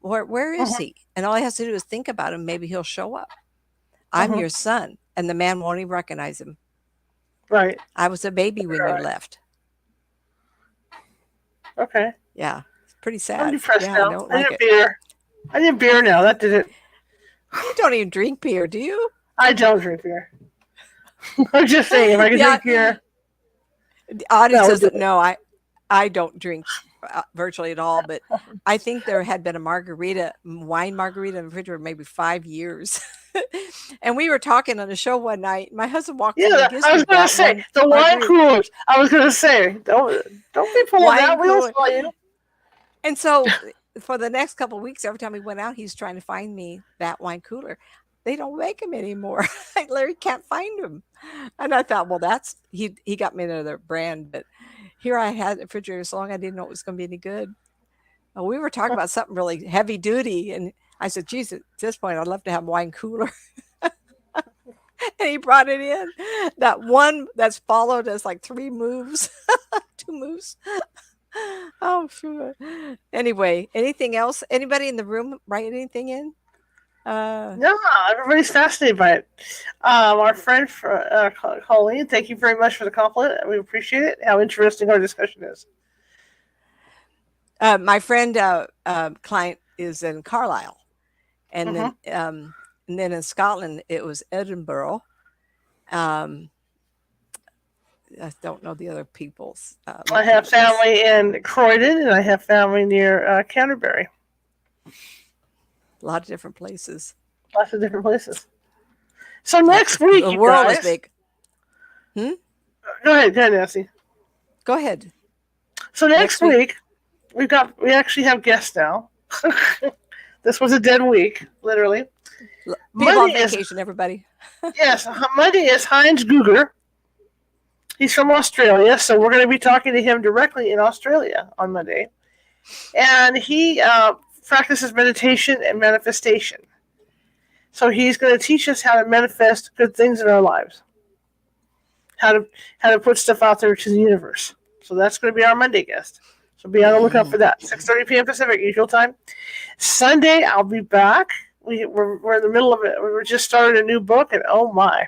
Or where is he?" And all he has to do is think about him. Maybe he'll show up. I'm your son. And the man won't even recognize him. Right. I was a baby when you left. Okay. Yeah. It's pretty sad. I'm depressed now. I need beer. I need beer now. That did it. You don't even drink beer, do you? I don't drink beer. I'm just saying, if I can drink beer. The audience doesn't know. I don't drink virtually at all, but I think there had been a wine margarita in the refrigerator maybe 5 years. And we were talking on a show one night. My husband walked in. I was going to say, the wine coolers. I was going to say, don't be pulling that wheels for you. And so for the next couple of weeks, every time we went out, he's trying to find me that wine cooler. They don't make them anymore. I literally can't find them. And I thought, well, he got me another brand, but here I had the refrigerator so long I didn't know it was going to be any good. We were talking about something really heavy duty, and I said, geez, at this point, I'd love to have a wine cooler. And he brought it in. That one that's followed us like 3 moves, 2 moves. Oh, sure. Anyway, anything else? Anybody in the room write anything in? No, everybody's fascinated by it. Our friend Colleen, thank you very much for the compliment. We appreciate it. How interesting our discussion is. My friend client is in Carlisle, and then in Scotland it was Edinburgh. I don't know the other people's. I have family in Croydon, and I have family near Canterbury. A lot of different places. Lots of different places. So next week, the world is big. Go ahead, Nancy. Go ahead. So next week, we actually have guests now. This was a dead week, literally. People on vacation, everybody. Yes, Monday is Heinz Guger. He's from Australia, so we're going to be talking to him directly in Australia on Monday. And he practices meditation and manifestation. So he's going to teach us how to manifest good things in our lives. How to put stuff out there to the universe. So that's going to be our Monday guest. So be on the lookout for that. 6:30 p.m. Pacific, usual time. Sunday, I'll be back. We're in the middle of it. We just started a new book, and oh my.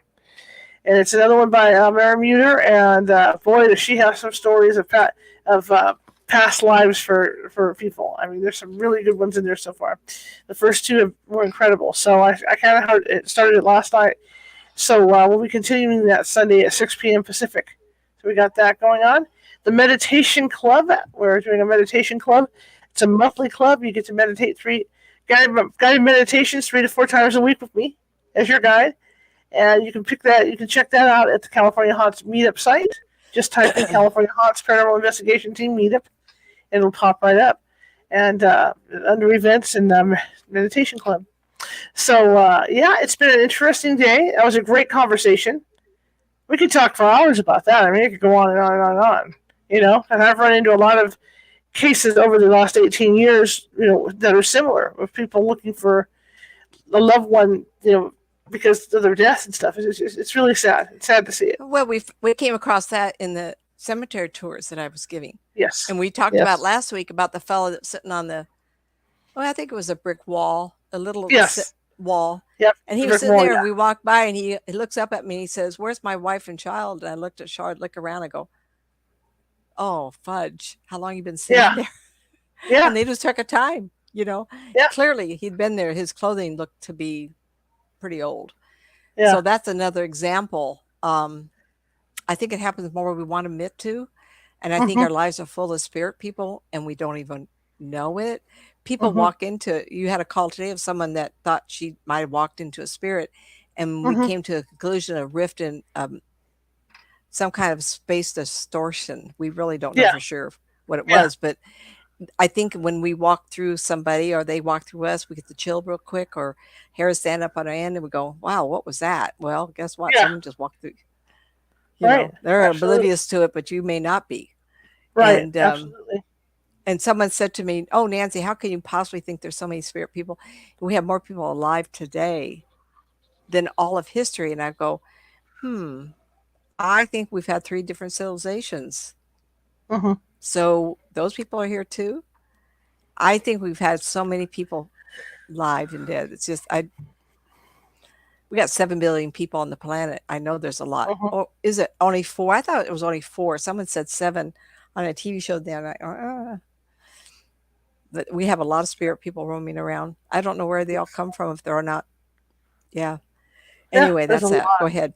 And it's another one by Mary Muter, and boy, does she have some stories of past lives for people. I mean, there's some really good ones in there so far. The first 2 were incredible. So I kind of started it last night. So we'll be continuing that Sunday at 6 p.m. Pacific. So we got that going on. The meditation club. We're doing a meditation club. It's a monthly club. You get to meditate guided meditations 3 to 4 times a week with me as your guide. And you can pick that. You can check that out at the California Haunts meetup site. Just type in California Haunts Paranormal Investigation Team meetup, and it'll pop right up. And under events and meditation club. So it's been an interesting day. That was a great conversation. We could talk for hours about that. I mean, it could go on and on and on and on. And I've run into a lot of cases over the last 18 years, that are similar, of people looking for a loved one, because of their death and stuff. It's really sad. It's sad to see it. Well, we came across that in the cemetery tours that I was giving. Yes. And we talked about last week about the fellow that's sitting on I think it was a brick wall, a little wall. Yep. And he was sitting there, and we walked by, and he looks up at me, and he says, "Where's my wife and child?" And I looked at Shard, look around, I go, "Oh, fudge. How long you been sitting there?" Yeah. And they just took a time, Yeah. Clearly, he'd been there. His clothing looked to be pretty old. Yeah. So that's another example. I think it happens more we want to admit to. And I think our lives are full of spirit people, and we don't even know it. People walk into, you had a call today of someone that thought she might have walked into a spirit, and we came to a conclusion of rift and some kind of space distortion. We really don't know for sure what it was, but I think when we walk through somebody or they walk through us, we get the chill real quick, or hairs stand up on our end, and we go, "Wow, what was that?" Well, guess what? Someone just walked through. They're oblivious to it, but you may not be. Right. And, absolutely. And someone said to me, "Oh, Nancy, how can you possibly think there's so many spirit people? We have more people alive today than all of history." And I go, I think we've had 3 different civilizations. So those people are here too. I think we've had so many people live and dead. It's just, we got 7 billion people on the planet. I know there's a lot. Oh, is it only 4? I thought it was only 4. Someone said 7 on a TV show the other night. But we have a lot of spirit people roaming around. I don't know where they all come from, if there are not. Yeah. Anyway, that's that. Go ahead.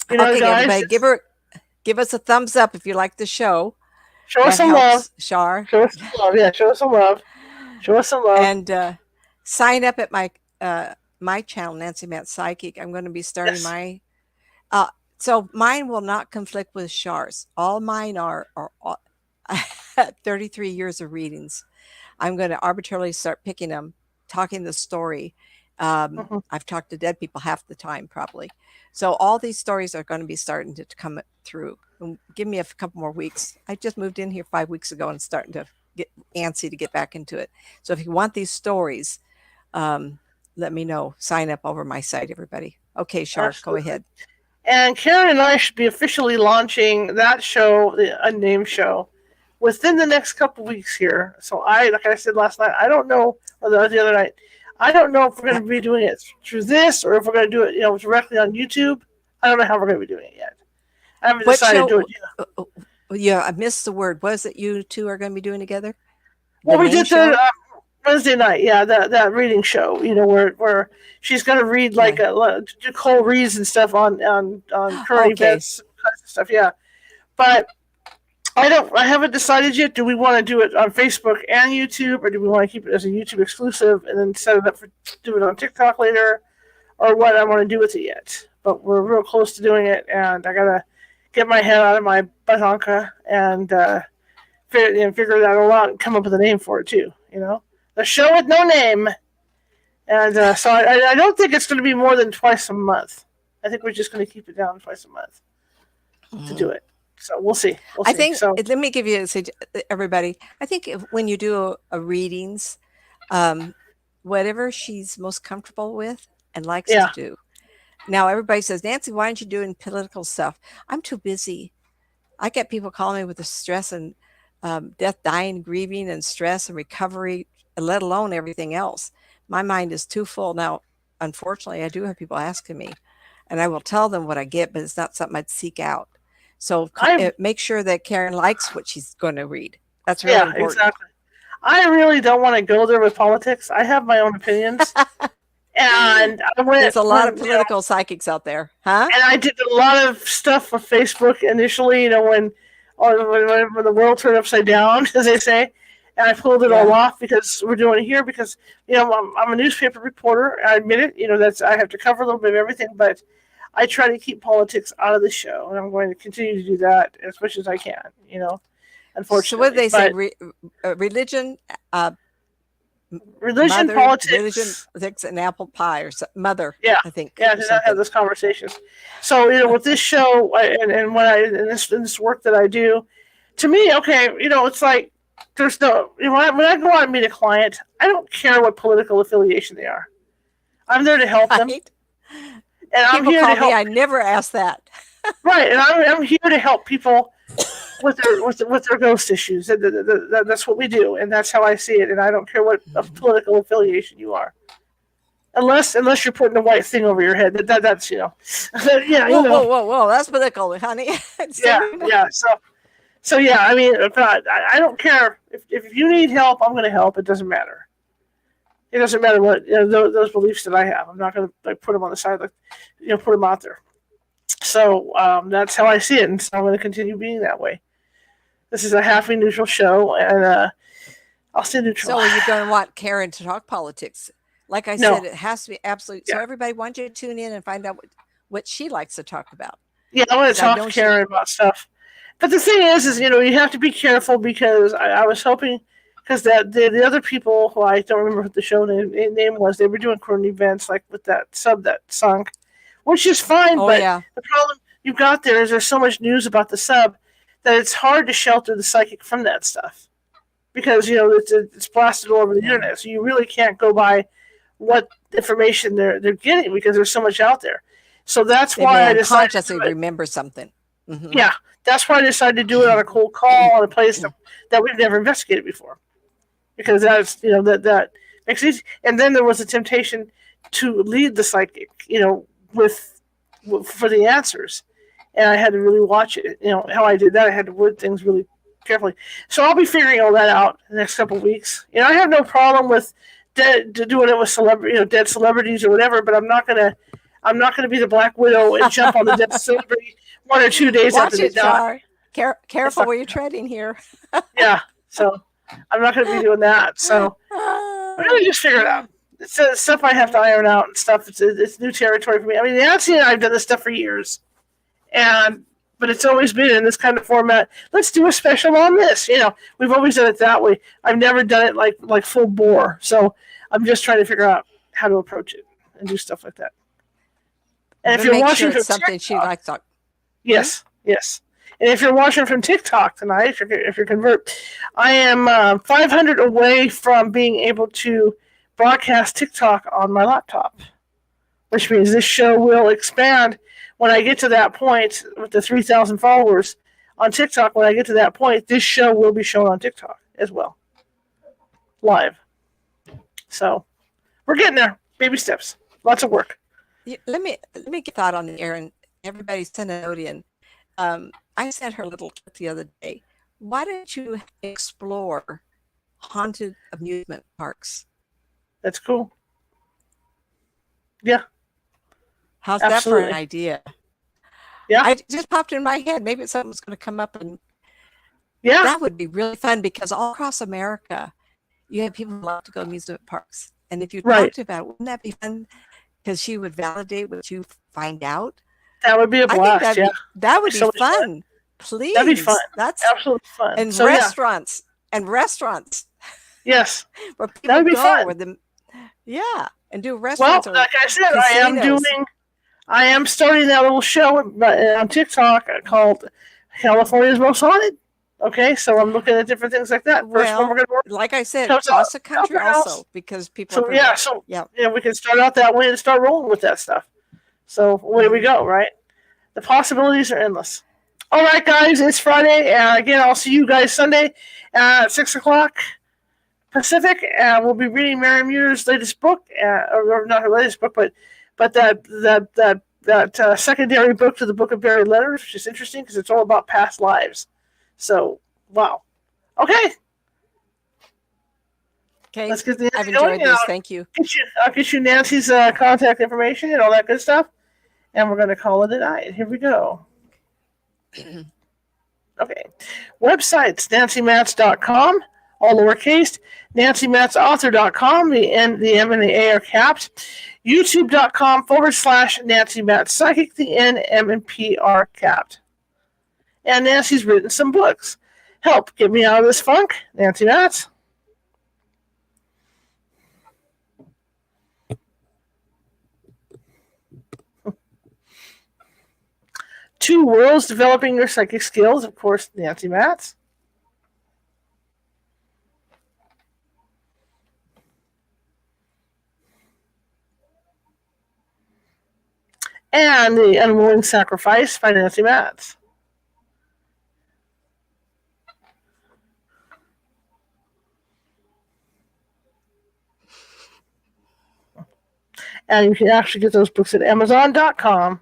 Okay, guys, everybody, give us a thumbs up if you like the show. Show us some love. Shar. Show us some love. Yeah, show us some love. Show us some love. And sign up at my channel, Nancy Matz Psychic. I'm going to be starting my so mine will not conflict with Shar's. All mine are 33 years of readings. I'm going to arbitrarily start picking them, talking the story. I've talked to dead people half the time, probably. So all these stories are going to be starting to come through. Give me a couple more weeks. I just moved in here 5 weeks ago and starting to get antsy to get back into it. So if you want these stories, let me know. Sign up over my site, everybody. Okay, Shark, go ahead. And Karen and I should be officially launching that show, the Unnamed Show, within the next couple weeks here. So like I said last night, I don't know, or the other night, I don't know if we're going to be doing it through this or if we're going to do it, directly on YouTube. I don't know how we're going to be doing it yet. I haven't decided to do it yet. Yeah, I missed the word. Was it you two are going to be doing together? Well, we did the Wednesday night, that reading show, where she's going to read like Nicole reads and stuff on current events kinds of stuff, yeah. But I haven't decided yet. Do we want to do it on Facebook and YouTube, or do we want to keep it as a YouTube exclusive and then set it up do it on TikTok later, or what I want to do with it yet? But we're real close to doing it, and I gotta get my head out of my batonka and figure that all out and come up with a name for it too. The show with no name, and so I don't think it's going to be more than twice a month. I think we're just going to keep it down twice a month to do it. So we'll see. I think, let me give you everybody. I think when you do a readings, whatever she's most comfortable with and likes to do. Now, everybody says, Nancy, why aren't you doing political stuff? I'm too busy. I get people calling me with the stress and death, dying, grieving, and stress and recovery, let alone everything else. My mind is too full. Now, unfortunately, I do have people asking me, and I will tell them what I get, but it's not something I'd seek out. So make sure that Karen likes what she's going to read. That's really important. Exactly. I really don't want to go there with politics. I have my own opinions. And there's a lot of political psychics out there, huh? And I did a lot of stuff for Facebook initially, when the world turned upside down, as they say. And I pulled it all off because we're doing it here because, I'm a newspaper reporter. I admit it, I have to cover a little bit of everything, but I try to keep politics out of the show, and I'm going to continue to do that as much as I can, unfortunately. So what do they say? Religion, mother, politics. Religion, it's an apple pie or mother, I think. Yeah, to not have those conversations. So, with this show and when in this work that I do, to me, it's like there's no, when I go out and meet a client, I don't care what political affiliation they are. I'm there to help them. And I'm here to help. I never asked that. Right, and I'm here to help people with their ghost issues. That's what we do, and that's how I see it. And I don't care what political affiliation you are, unless you're putting a white thing over your head. That's Whoa, that's political, honey. yeah. So yeah. I mean, I don't care if you need help. I'm going to help. It doesn't matter. It doesn't matter what those beliefs that I have. I'm not going to put them on the side, put them out there. So that's how I see it, and so I'm going to continue being that way. This is a halfway neutral show, and I'll stay neutral. So you're going to want Karen to talk politics. Like I said, it has to be absolute. So everybody wants you to tune in and find out what she likes to talk about. Yeah, I want to talk to Karen about stuff. But the thing is you have to be careful because I was hoping, because the other people who I don't remember what the show name was, they were doing current events like with that sub that sunk, which is fine. The problem you've got there is there's so much news about the sub that it's hard to shelter the psychic from that stuff because it's blasted all over the internet. So you really can't go by what information they're getting because there's so much out there. So that's why I decided consciously remember something. Mm-hmm. Yeah, that's why I decided to do it on a cold call on a place that we've never investigated before, because that's that makes it easy. And then there was a temptation to lead the psychic, for the answers, and I had to really watch it. How I did that, I had to word things really carefully. So I'll be figuring all that out in the next couple of weeks. I have no problem with doing it with dead celebrities or whatever, but I'm not gonna be the Black Widow and jump on the dead celebrity 1 or 2 days after they die. Careful where you're treading here. Yeah, so I'm not going to be doing that. So I'm going to just figure it out. It's stuff I have to iron out and stuff. It's new territory for me. I mean, Nancy and I have done this stuff for years, but but it's always been in this kind of format. Let's do a special on this. We've always done it that way. I've never done it like full bore. So I'm just trying to figure out how to approach it and do stuff like that. And if you're watching from something she likes, yes. And if you're watching from TikTok tonight, if you're convert, I am 500 away from being able to broadcast TikTok on my laptop, which means this show will expand when I get to that point with the 3,000 followers on TikTok. When I get to that point, this show will be shown on TikTok as well, live. So we're getting there. Baby steps. Lots of work. Let me get a thought on the air, and everybody send a note in. I sent her a little clip the other day. Why don't you explore haunted amusement parks? That's cool. Yeah. How's Absolutely. that for an idea? Yeah. It just popped in my head. Maybe something's going to come up, and that would be really fun, because all across America, you have people who love to go to amusement parks. And if you talked about it, wouldn't that be fun? Because she would validate what you find out. That would be a blast. That would be so fun. Please. That'd be fun. That's absolutely fun. And so, restaurants. Yes. Where people that would be fun. And do restaurants. Well, like I said, I am starting that little show on TikTok called California's Most Haunted. Okay, so I'm looking at different things like that. First one we're going to work. Like I said, across the country also, because people. So we can start out that way and start rolling with that stuff. So away we go, right? The possibilities are endless. All right, guys, it's Friday, and again, I'll see you guys Sunday at 6:00 Pacific. We'll be reading Mary Muir's latest book, or not her latest book, but that secondary book to the Book of Buried Letters, which is interesting because it's all about past lives. So, wow. Okay. Let's get the I've enjoyed this. Thank you. I'll get you Nancy's contact information and all that good stuff, and we're going to call it a night. Here we go. Okay. Websites, nancymatz.com, all lowercase, nancymatzauthor.com, the M and the A are capped, youtube.com/nancymatzpsychic, the N, M, and P are capped. And Nancy's written some books. Help get me out of this funk, Nancy Matz. Two Worlds, Developing Your Psychic Skills, of course, Nancy Matz. And The Unwilling Sacrifice by Nancy Matz. And you can actually get those books at Amazon.com.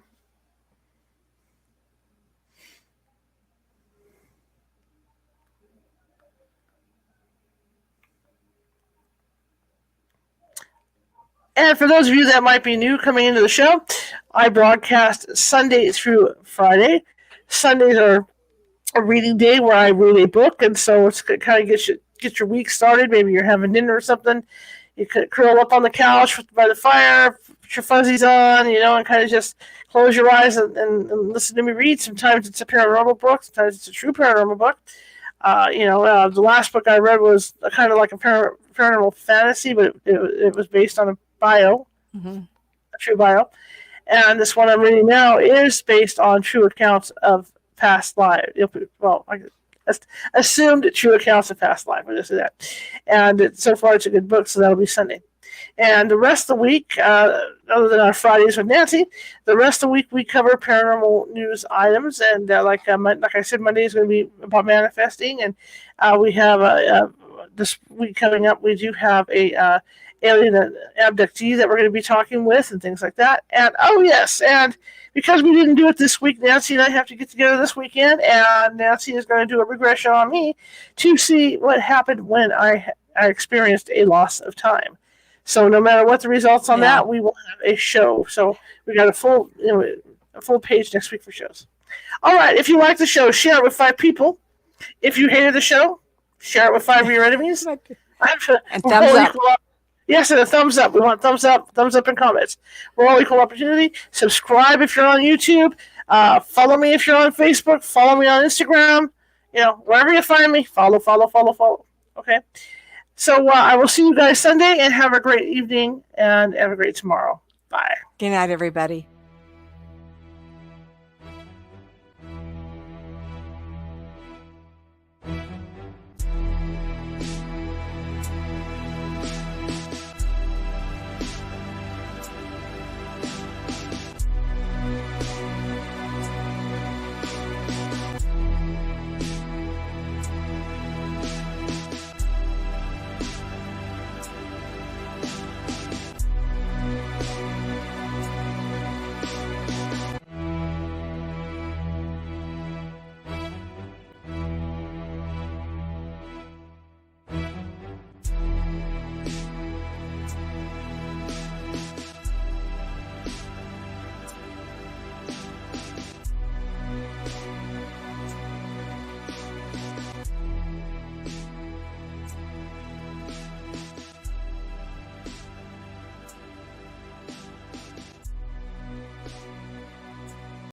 And for those of you that might be new coming into the show, I broadcast Sunday through Friday. Sundays are a reading day where I read a book, and so it's kind of get your week started. Maybe you're having dinner or something. You could curl up on the couch by the fire, put your fuzzies on, and kind of just close your eyes and listen to me read. Sometimes it's a paranormal book. Sometimes it's a true paranormal book. The last book I read was kind of like a paranormal fantasy, but it was based on a bio, a true bio. And this one I'm reading now is based on true accounts of past lives. Well, I assumed true accounts of past life. I'll just say that. And so far, it's a good book, so that'll be Sunday. And the rest of the week, other than our Fridays with Nancy, the rest of the week we cover paranormal news items. And like I said, Monday is going to be about manifesting. And we have this week coming up, we do have a alien abductee that we're going to be talking with and things like that. And and because we didn't do it this week, Nancy and I have to get together this weekend, and Nancy is going to do a regression on me to see what happened when I experienced a loss of time. So no matter what the results on that, we will have a show. So we got a full page next week for shows. All right, if you like the show, share it with 5 people. If you hated the show, share it with 5 of your enemies. And thumbs up. Yes, and a thumbs up. We want thumbs up and comments. We're all equal opportunity. Subscribe if you're on YouTube. Follow me if you're on Facebook. Follow me on Instagram. Wherever you find me, follow. Okay. So I will see you guys Sunday, and have a great evening, and have a great tomorrow. Bye. Good night, everybody.